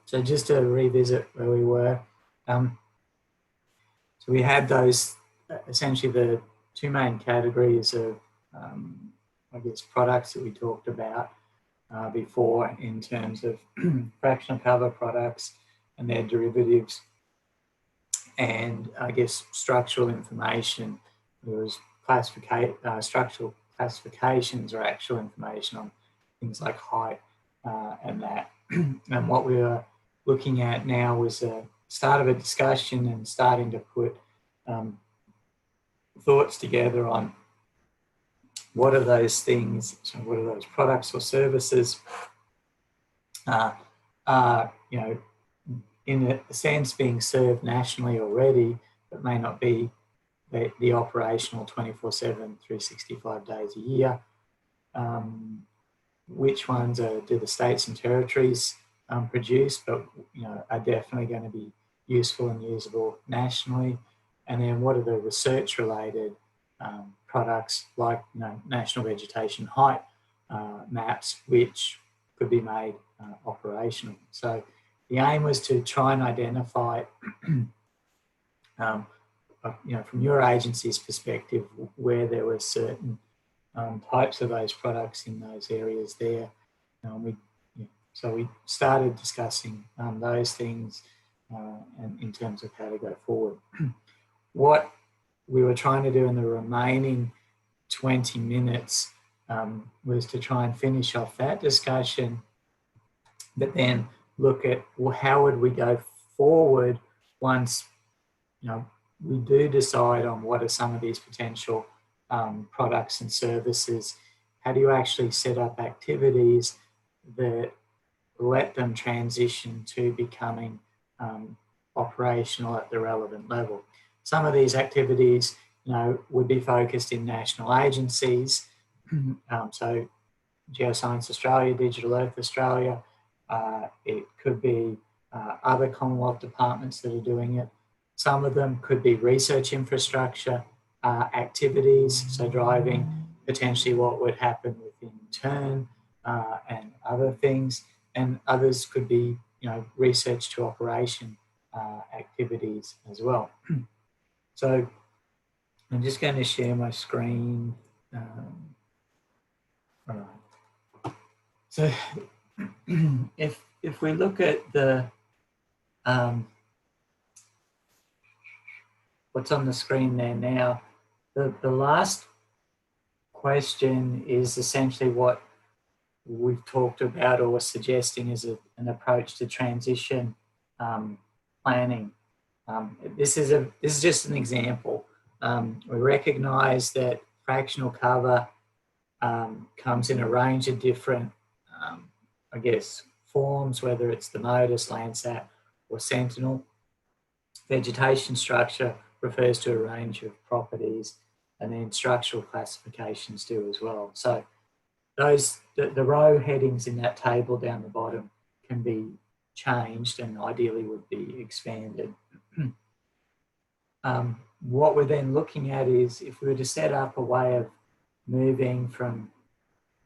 So just to revisit where we were, so we had those, essentially the two main categories of, I guess, products that we talked about before in terms of fractional cover products and their derivatives, and I guess structural information. There was structural classifications or actual information on things like height and that. And what we were looking at now was a start of a discussion and starting to put thoughts together on what are those things, so what are those products or services are, you know, in a sense being served nationally already, but may not be the operational 24/7, 365 days a year. Which ones do the states and territories produce, but you know, are definitely going to be useful and usable nationally? And then what are the research-related products like, you know, national vegetation height maps, which could be made operational? So the aim was to try and identify, you know, from your agency's perspective, where there were certain types of those products in those areas there. So we started discussing those things and in terms of how to go forward. What we were trying to do in the remaining 20 minutes was to try and finish off that discussion, but then look at, well, how would we go forward once, you know, we do decide on what are some of these potential products and services. How do you actually set up activities that let them transition to becoming operational at the relevant level? Some of these activities, you know, would be focused in national agencies. So Geoscience Australia, Digital Earth Australia, it could be other Commonwealth departments that are doing it. Some of them could be research infrastructure activities, so driving potentially what would happen within TERN and other things, and others could be, you know, research to operation activities as well. So I'm just going to share my screen. All right. So if we look at the what's on the screen there now, the last question is essentially what we've talked about or suggesting is an approach to transition planning. This is just an example. We recognise that fractional cover comes in a range of different, I guess, forms, whether it's the MODIS, Landsat, or Sentinel. Vegetation structure refers to a range of properties, and then structural classifications do as well. So those the row headings in that table down the bottom can be changed and ideally would be expanded. What we're then looking at is if we were to set up a way of moving from,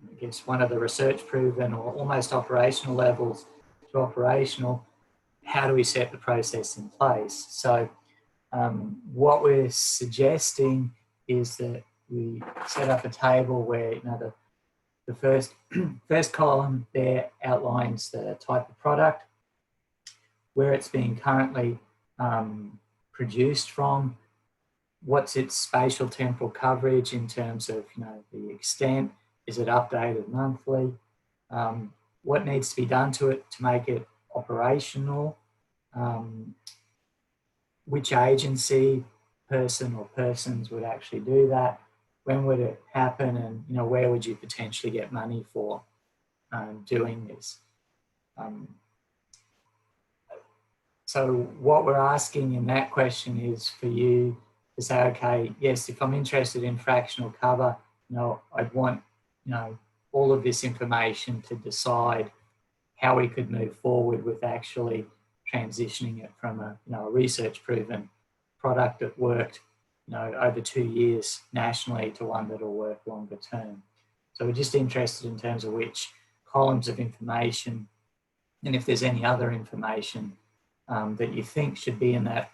I guess, one of the research proven or almost operational levels to operational, how do we set the process in place? So what we're suggesting is that we set up a table where, you know, the first column there outlines the type of product, where it's being currently produced from, what's its spatial temporal coverage in terms of, you know, the extent, is it updated monthly, what needs to be done to it to make it operational, which agency, person or persons would actually do that, when would it happen, and, you know, where would you potentially get money for doing this. So what we're asking in that question is for you to say, okay, yes, if I'm interested in fractional cover, you know, I'd want, you know, all of this information to decide how we could move forward with actually transitioning it from a, you know, a research proven product that worked, you know, over 2 years nationally to one that'll work longer term. So we're just interested in terms of which columns of information, and if there's any other information that you think should be in that,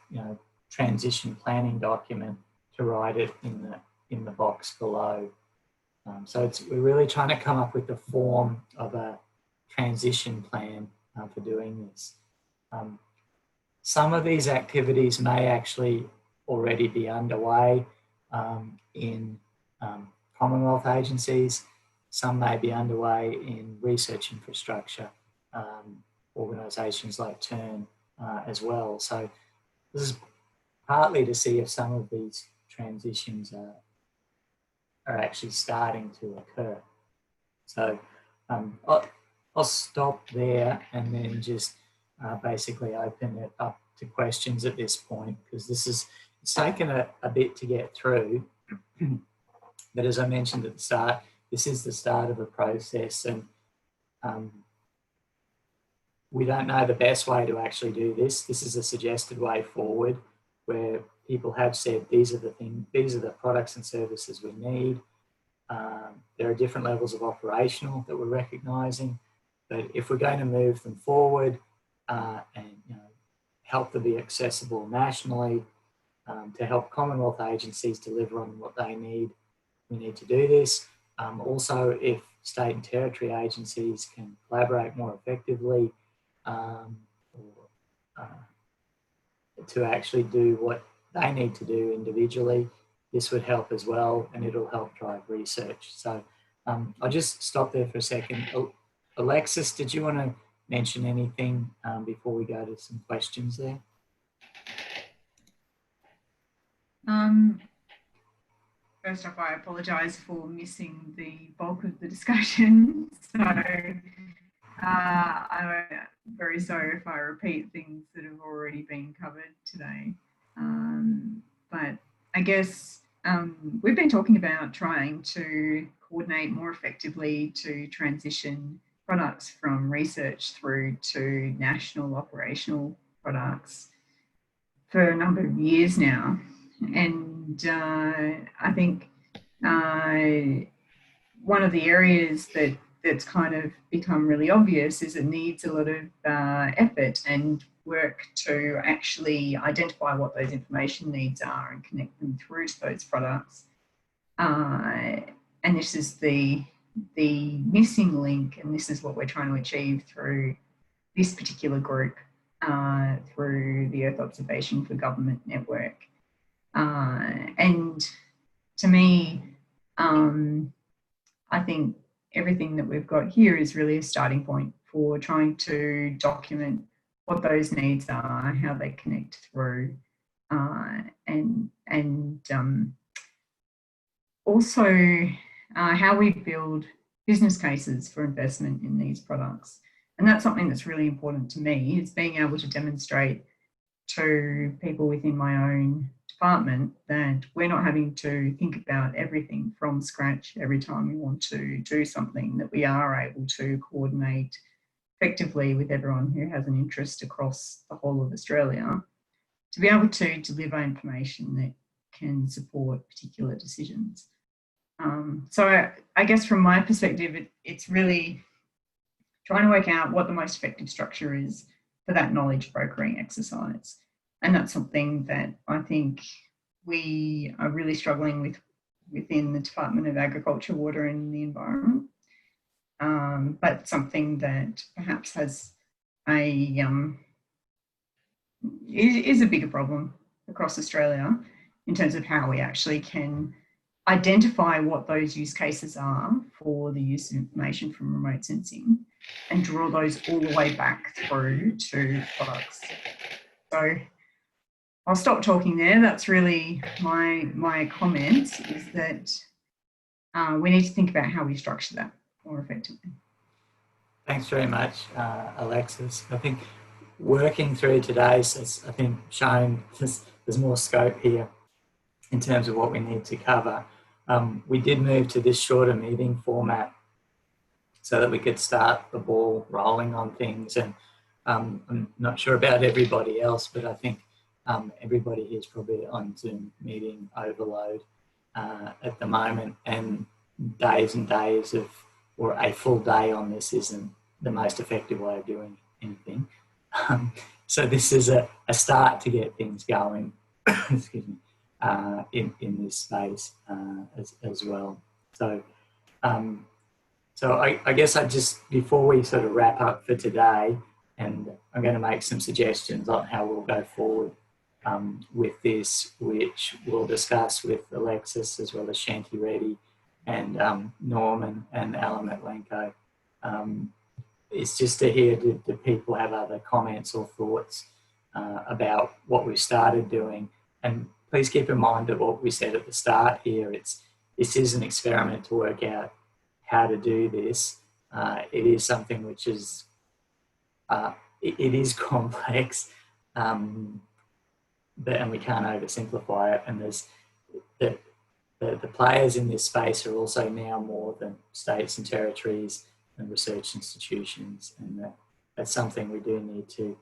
transition planning document, to write it in the box below. So we're really trying to come up with the form of a transition plan for doing this. Some of these activities may actually already be underway in Commonwealth agencies. Some may be underway in research infrastructure, organisations like TURN as well. So this is partly to see if some of these transitions are actually starting to occur. So I'll stop there and then just basically open it up to questions at this point, because it's taken a bit to get through. But as I mentioned at the start, this is the start of a process, and we don't know the best way to actually do this. This is a suggested way forward, where people have said these are the products and services we need. There are different levels of operational that we're recognising, but if we're going to move them forward and help them be accessible nationally, to help Commonwealth agencies deliver on what they need, we need to do this. Also, if state and territory agencies can collaborate more effectively to actually do what they need to do individually, this would help as well, and it'll help drive research. So I'll just stop there for a second. Alexis, did you want to mention anything before we go to some questions there? First off, I apologise for missing the bulk of the discussion. So I'm very sorry if I repeat things that have already been covered today. But I guess we've been talking about trying to coordinate more effectively to transition products from research through to national operational products for a number of years now. And I think one of the areas that's kind of become really obvious is it needs a lot of effort and work to actually identify what those information needs are and connect them through to those products. And this is the missing link, and this is what we're trying to achieve through this particular group, through the Earth Observation for Government Network. And to me, I think everything that we've got here is really a starting point for trying to document what those needs are, how they connect through, and also how we build business cases for investment in these products. And that's something that's really important to me, is being able to demonstrate to people within my own department that we're not having to think about everything from scratch every time we want to do something, that we are able to coordinate effectively with everyone who has an interest across the whole of Australia to be able to deliver information that can support particular decisions. So I guess from my perspective, it's really trying to work out what the most effective structure is for that knowledge brokering exercise. And that's something that I think we are really struggling with within the Department of Agriculture, Water and the Environment. But something that perhaps has is a bigger problem across Australia in terms of how we actually can identify what those use cases are for the use of information from remote sensing and draw those all the way back through to products. So I'll stop talking there. That's really my comment, is that we need to think about how we structure that more effectively. Thanks very much, Alexis. I think working through today has, I think, shown there's more scope here in terms of what we need to cover. We did move to this shorter meeting format so that we could start the ball rolling on things. And I'm not sure about everybody else, but I think everybody here is probably on Zoom meeting overload at the moment. And days and days of, or a full day on this isn't the most effective way of doing anything. So this is a start to get things going, excuse me, in this space as well. So, I guess before we sort of wrap up for today, and I'm going to make some suggestions on how we'll go forward with this, which we'll discuss with Alexis as well as Shanti Reddy and Norman and Alan Matlenko. It's just to hear, do people have other comments or thoughts about what we've started doing? And please keep in mind that what we said at the start here, this is an experiment to work out how to do this. It is something which is, it is complex, and we can't oversimplify it. And there's the players in this space are also now more than states and territories and research institutions, and that's something we do need to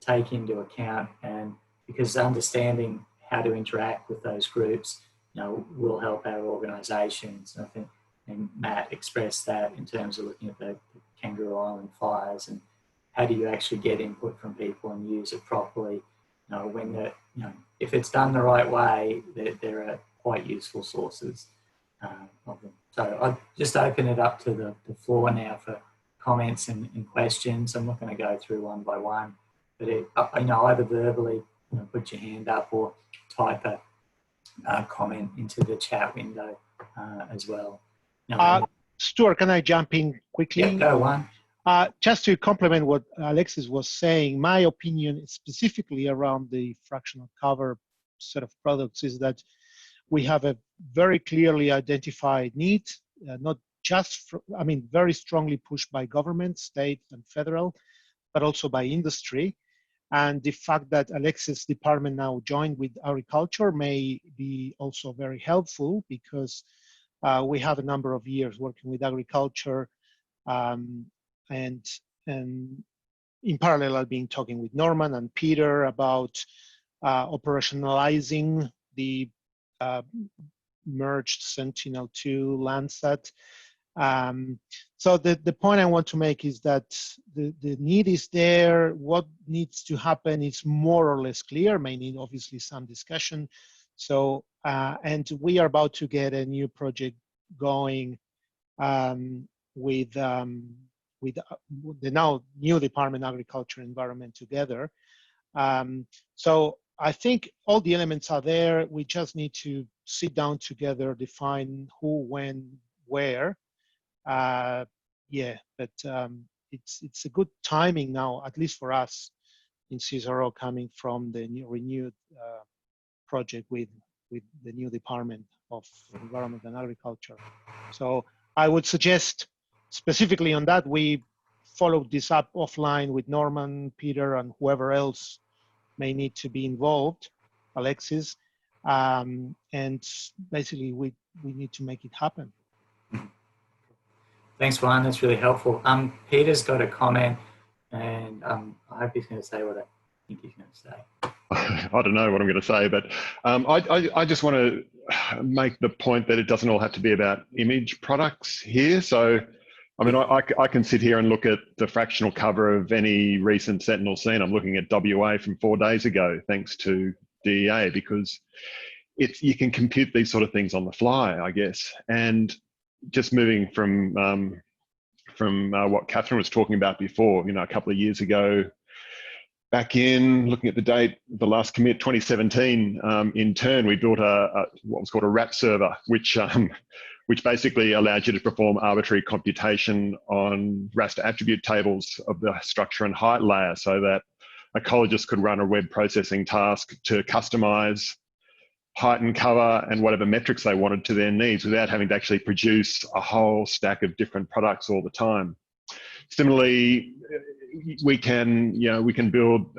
take into account. And because understanding how to interact with those groups, will help our organisations. I think, and Matt expressed that in terms of looking at the Kangaroo Island fires and how do you actually get input from people and use it properly. If it's done the right way, there are quite useful sources of them. So I'll just open it up to the floor now for comments and questions. I'm not going to go through one by one, but either verbally, put your hand up or type a comment into the chat window as well. Stuart, can I jump in quickly? Yeah, go on. Just to complement what Alexis was saying, my opinion specifically around the fractional cover set of products is that we have a very clearly identified need, not just, very strongly pushed by government, state and federal, but also by industry. And the fact that Alexis' department now joined with agriculture may be also very helpful because we have a number of years working with agriculture, and in parallel I've been talking with Norman and Peter about operationalizing the merged Sentinel-2 Landsat. So the point I want to make is that the need is there. What needs to happen is more or less clear, may need obviously some discussion. So, and we are about to get a new project going with the now new Department of Agriculture and Environment together. So I think all the elements are there. We just need to sit down together, define who, when, where. But it's a good timing now, at least for us in CSRO, coming from the new renewed project with the new Department of Environment and Agriculture. So I would suggest specifically on that, we follow this up offline with Norman, Peter, and whoever else may need to be involved, Alexis, and basically we need to make it happen. Thanks, Juan. That's really helpful. Peter's got a comment, and I hope he's going to say what I think he's going to say. I don't know what I'm going to say, but I just want to make the point that it doesn't all have to be about image products here. So, I can sit here and look at the fractional cover of any recent Sentinel scene. I'm looking at WA from 4 days ago, thanks to DEA, because you can compute these sort of things on the fly, I guess. And just moving from what Catherine was talking about before, a couple of years ago, back in, looking at the date, the last commit, 2017, in turn, we built what was called a RAP server, which basically allowed you to perform arbitrary computation on raster attribute tables of the structure and height layer so that ecologists could run a web processing task to customize height and cover and whatever metrics they wanted to their needs without having to actually produce a whole stack of different products all the time. Similarly, we can build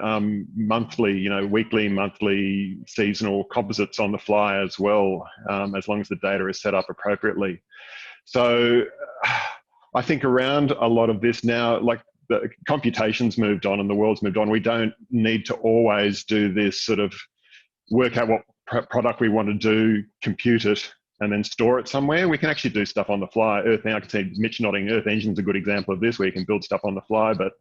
monthly, weekly, monthly, seasonal composites on the fly as well, as long as the data is set up appropriately. So I think around a lot of this now, like the computation's moved on and the world's moved on, we don't need to always do this sort of work out what product we want to do, compute it, and then store it somewhere. We can actually do stuff on the fly. I can see Mitch nodding. Earth Engine's a good example of this, where you can build stuff on the fly, but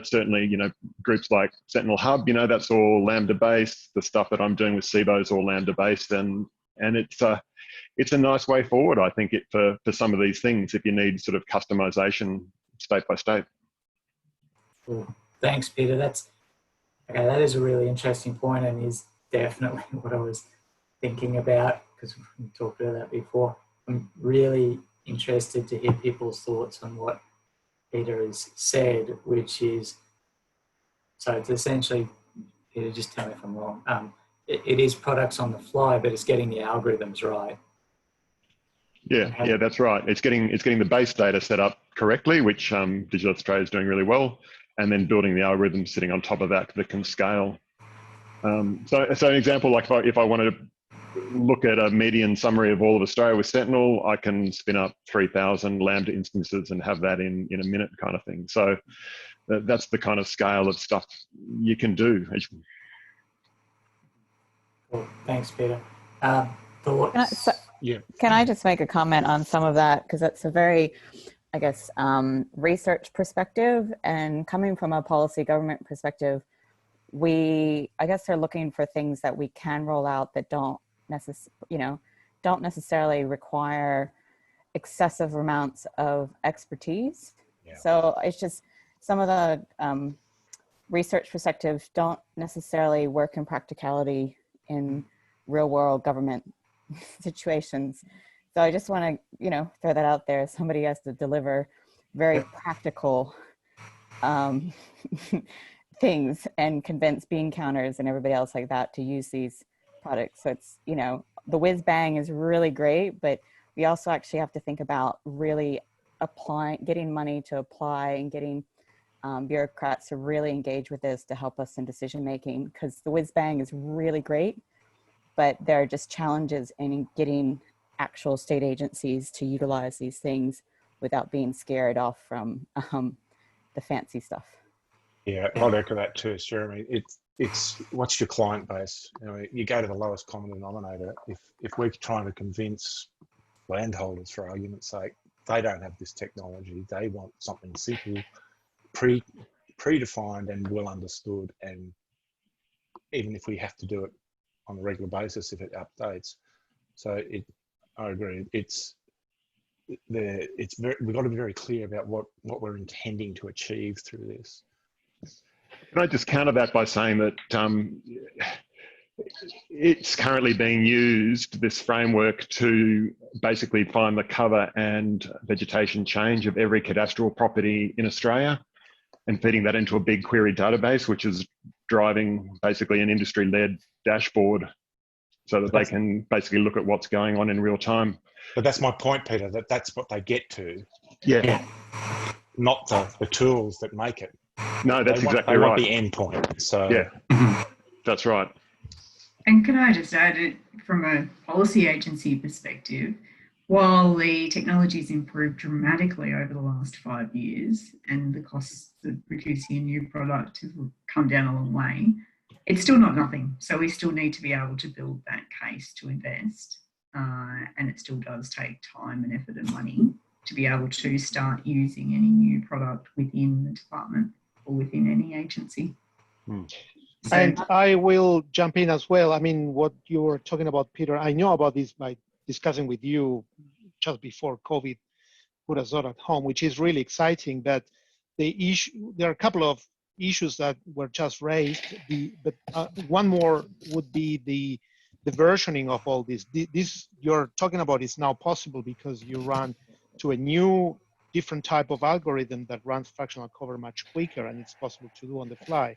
certainly, you know, groups like Sentinel Hub, you know, that's all Lambda based. The stuff that I'm doing with SIBO is all Lambda based, and it's a nice way forward, I think, for some of these things, if you need sort of customization state by state. Cool. Thanks, Peter. Okay, that is a really interesting point, and is definitely what I was thinking about, because we talked about that before. I'm really interested to hear people's thoughts on what Peter has said, which is, so it's essentially, Peter, just tell me if I'm wrong, it is products on the fly, but it's getting the algorithms right. Yeah, that's right. It's getting the base data set up correctly, which Digital Australia is doing really well, and then building the algorithms sitting on top of that can scale. So an example, like if I wanted to look at a median summary of all of Australia with Sentinel, I can spin up 3,000 Lambda instances and have that in a minute, kind of thing. So that's the kind of scale of stuff you can do. Cool. Thanks, Peter. Thoughts? Can I just make a comment on some of that? Because that's a very, I guess, research perspective, and coming from a policy government perspective, I guess they're looking for things that we can roll out that don't necessarily require excessive amounts of expertise. Yeah. So it's just some of the research perspectives don't necessarily work in practicality in real world government situations. So I just want to, throw that out there. Somebody has to deliver very practical things and convince bean counters and everybody else like that to use these products. So it's, the whiz bang is really great, but we also actually have to think about really getting money to apply and getting bureaucrats to really engage with this to help us in decision making, because the whiz bang is really great, but there are just challenges in getting actual state agencies to utilize these things without being scared off from the fancy stuff. Yeah, I'll echo that too, Jeremy. It's what's your client base? You go to the lowest common denominator. If we're trying to convince landholders, for argument's sake, they don't have this technology. They want something simple, predefined and well understood. And even if we have to do it on a regular basis, if it updates. So I agree. We've got to be very clear about what we're intending to achieve through this. Can I just counter that by saying that it's currently being used, this framework, to basically find the cover and vegetation change of every cadastral property in Australia and feeding that into a big query database, which is driving basically an industry-led dashboard so that they can basically look at what's going on in real time. But that's my point, Peter, that's what they get to. Yeah. Not the tools that make it. No, that's exactly right. They want the end point. So yeah, that's right. And can I just add it from a policy agency perspective, while the technology's improved dramatically over the last 5 years and the costs of producing a new product have come down a long way, it's still not nothing. So we still need to be able to build that case to invest. And it still does take time and effort and money to be able to start using any new product within the department or within any agency. And I will jump in as well. I mean, what you were talking about, Peter, I know about this by discussing with you just before COVID put us all at home, which is really exciting. But there are a couple of issues that were just raised. But one more would be the versioning of all this. This you're talking about is now possible because you run to a new, different type of algorithm that runs fractional cover much quicker, and it's possible to do on the fly.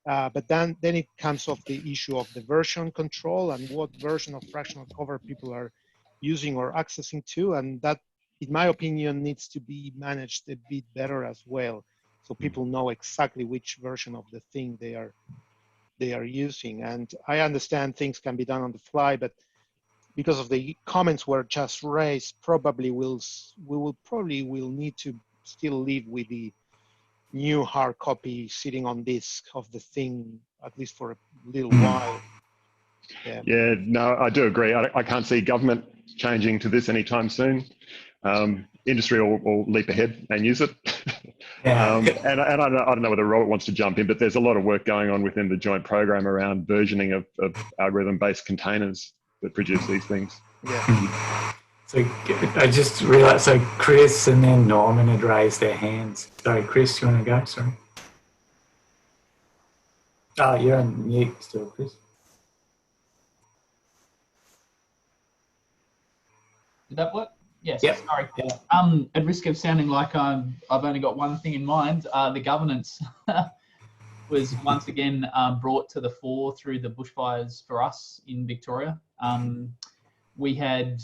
But then it comes off the issue of the version control and what version of fractional cover people are using or accessing to, and that, in my opinion, needs to be managed a bit better as well, so people know exactly which version of the thing they are using. And I understand things can be done on the fly, but because of the comments were just raised, we will need to still live with the new hard copy sitting on disk of the thing, at least for a little while. Yeah, no, I do agree. I can't see government changing to this anytime soon. Industry will leap ahead and use it. And I don't know whether Robert wants to jump in, but there's a lot of work going on within the joint program around versioning of algorithm-based containers that produce these things. Yeah. So I just realised, so Chris and then Norman had raised their hands. Sorry, Chris, do you want to go? Sorry. Oh, you're on mute still, Chris. Did that work? Yes, Yep. sorry. Yeah. At risk of sounding like I've only got one thing in mind, the governance was once again brought to the fore through the bushfires for us in Victoria. We had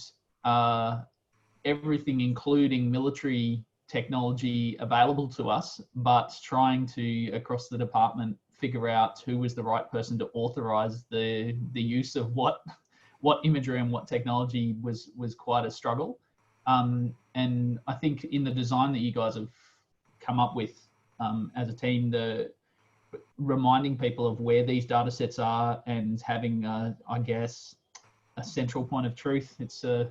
everything, including military technology, available to us, but trying to, across the department, figure out who was the right person to authorise the use of what imagery and what technology was quite a struggle. And I think in the design that you guys have come up with as a team, the reminding people of where these data sets are and having, I guess, a central point of truth. It's a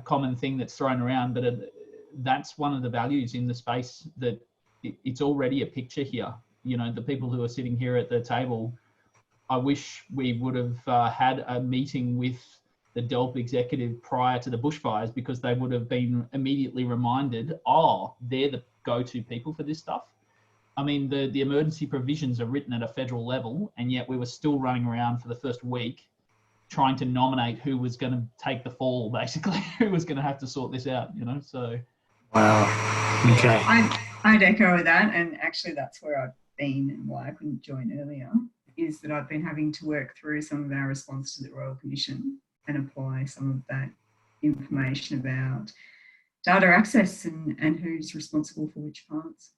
common thing that's thrown around, but that's one of the values in the space, that it's already a picture here. You know, the people who are sitting here at the table, I wish we would have had a meeting with the DELP executive prior to the bushfires, because they would have been immediately reminded, oh, they're the go-to people for this stuff. I mean, the emergency provisions are written at a federal level, and yet we were still running around for the first week trying to nominate who was going to take the fall, basically, who was going to have to sort this out, you know, so. Wow, okay. I'd echo that, and actually that's where I've been and why I couldn't join earlier, is that I've been having to work through some of our response to the Royal Commission and apply some of that information about data access and who's responsible for which parts.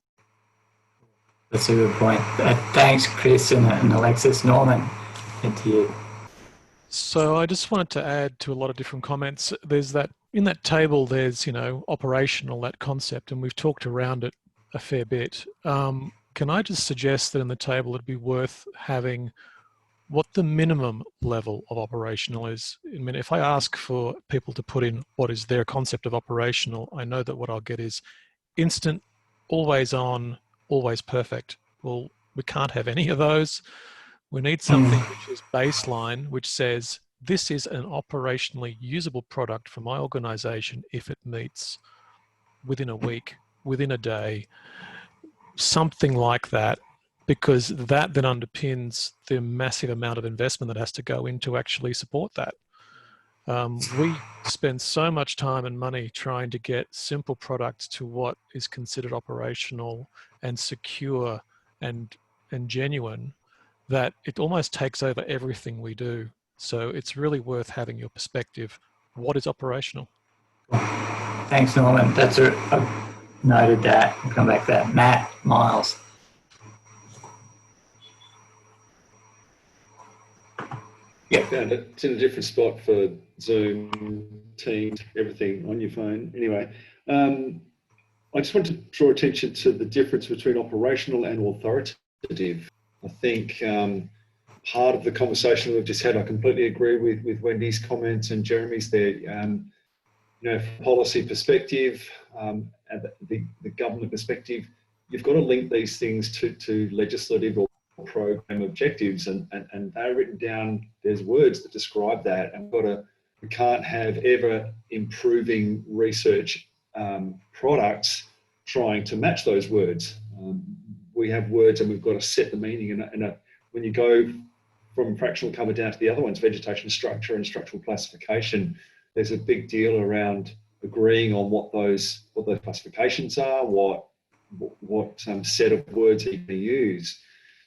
That's a good point. Thanks, Chris and Alexis. Norman, head to you. So I just wanted to add to a lot of different comments. There's that, in that table, there's, you know, operational, that concept, and we've talked around it a fair bit. Can I just suggest that in the table it'd be worth having what the minimum level of operational is? I mean, if I ask for people to put in what is their concept of operational, I know that what I'll get is instant, always on, always perfect. Well, we can't have any of those. We need something which is baseline, which says this is an operationally usable product for my organization if it meets within a week, within a day, something like that, because that then underpins the massive amount of investment that has to go in to actually support that. We spend so much time and money trying to get simple products to what is considered operational and secure and genuine, that it almost takes over everything we do. So it's really worth having your perspective. What is operational? Thanks, Norman. I've noted that. I'll come back to that. Matt, Miles. Yeah, found it. It's in a different spot for Zoom, Teams, everything on your phone. Anyway, I just want to draw attention to the difference between operational and authoritative. I think part of the conversation we've just had, I completely agree with Wendy's comments and Jeremy's there. You know, from policy perspective, and the government perspective, you've got to link these things to legislative or program objectives, and they're written down. There's words that describe that, and we can't have ever improving research products trying to match those words. We have words and we've got to set the meaning, and when you go from fractional cover down to the other ones, vegetation structure and structural classification, there's a big deal around agreeing on what those classifications are, what set of words you can use.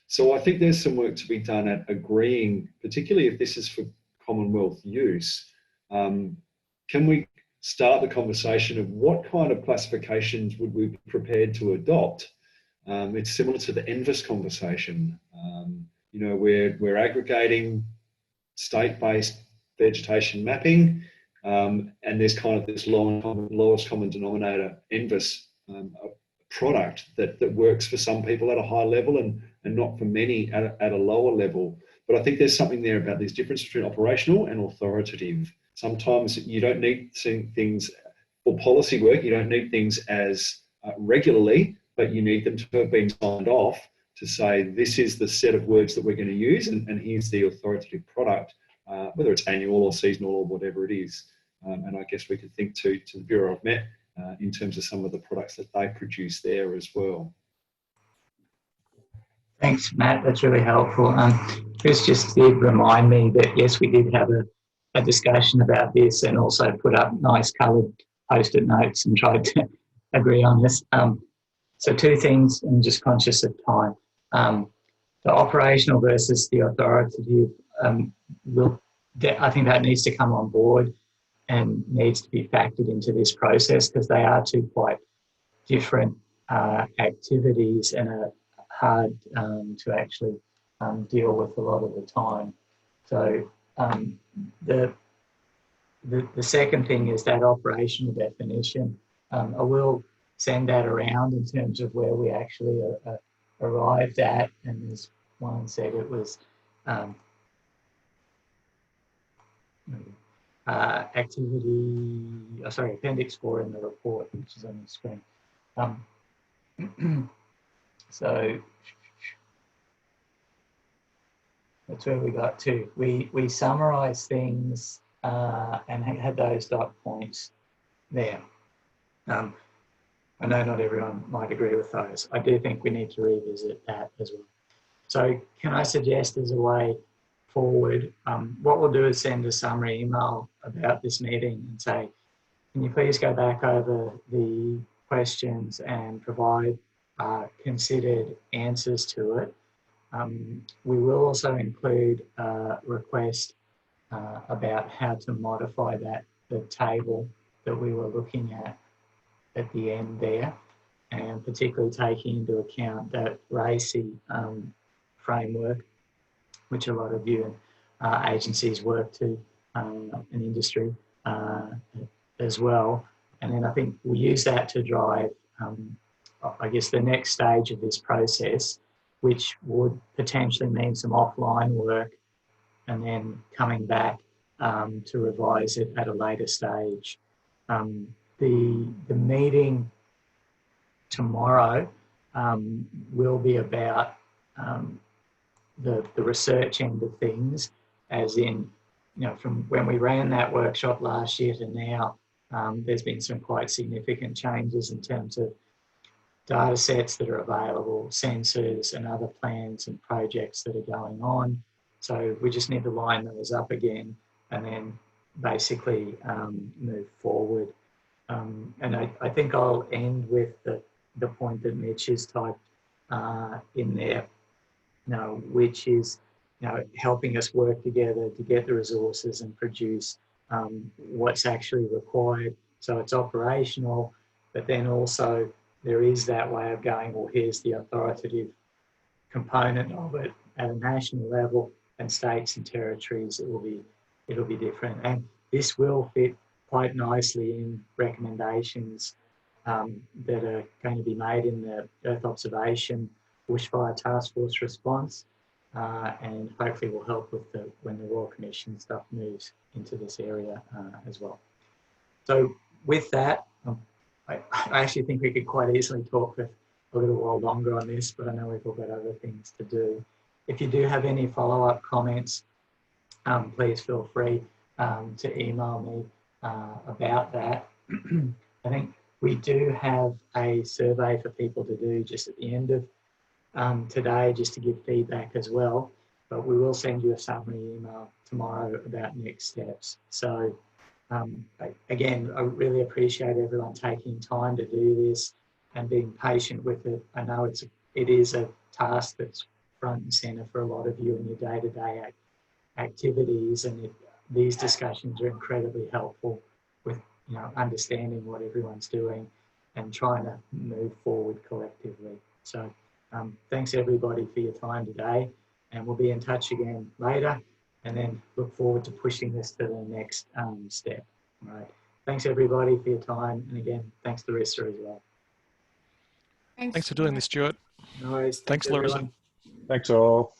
So I think there's some work to be done at agreeing, particularly if this is for Commonwealth use. Can we start the conversation of what kind of classifications would we be prepared to adopt? It's similar to the ENVIS conversation. You know, we're aggregating state-based vegetation mapping, and there's kind of this lowest common denominator ENVIS product that works for some people at a high level and not for many at a lower level. But I think there's something there about this difference between operational and authoritative. Sometimes you don't need things for policy work, you don't need things as regularly, but you need them to have been signed off to say this is the set of words that we're going to use, and here's the authoritative product, whether it's annual or seasonal or whatever it is. And I guess we could think to the Bureau of Met in terms of some of the products that they produce there as well. Thanks, Matt. That's really helpful. Chris just did remind me that, yes, we did have a discussion about this and also put up nice coloured post-it notes and tried to agree on this. So two things, I'm just conscious of time. The operational versus the authoritative, I think that needs to come on board and needs to be factored into this process, because they are two quite different activities and are hard to actually deal with a lot of the time. So the second thing is that operational definition. I will send that around in terms of where we actually arrived at, and as one said, it was Appendix 4 in the report, which is on the screen. So that's where we got to. We summarised things and had those dot points there. I know not everyone might agree with those. I do think we need to revisit that as well. So can I suggest as a way forward, what we'll do is send a summary email about this meeting and say, can you please go back over the questions and provide considered answers to it. We will also include a request about how to modify the table that we were looking at the end there, and particularly taking into account that RACI framework, which a lot of you agencies work to, and industry as well. And then I think we'll use that to drive, I guess, the next stage of this process, which would potentially mean some offline work and then coming back to revise it at a later stage. The meeting tomorrow will be about the research end of things, as in, from when we ran that workshop last year to now, there's been some quite significant changes in terms of data sets that are available, sensors and other plans and projects that are going on. So we just need to line those up again and then basically move forward. And I think I'll end with the point that Mitch has typed in there, which is helping us work together to get the resources and produce what's actually required. So it's operational, but then also there is that way of going, well, here's the authoritative component of it at a national level, and states and territories, it'll be different. And this will fit quite nicely in recommendations that are going to be made in the Earth Observation Bushfire Task Force response, and hopefully will help with when the Royal Commission stuff moves into this area as well. So with that, I actually think we could quite easily talk for a little while longer on this, but I know we've all got other things to do. If you do have any follow-up comments, please feel free to email me about that. I think we do have a survey for people to do just at the end of today, just to give feedback as well, but we will send you a summary email tomorrow about next steps. So again, I really appreciate everyone taking time to do this and being patient with it. I know it is a task that's front and centre for a lot of you in your day-to-day activities, and these discussions are incredibly helpful with understanding what everyone's doing and trying to move forward collectively. So thanks everybody for your time today, and we'll be in touch again later, and then look forward to pushing this to the next step. All right. Thanks everybody for your time, and again, thanks to Larissa as well. Thanks for doing this, Stuart. No worries. Thanks Larissa. Everyone. Thanks all.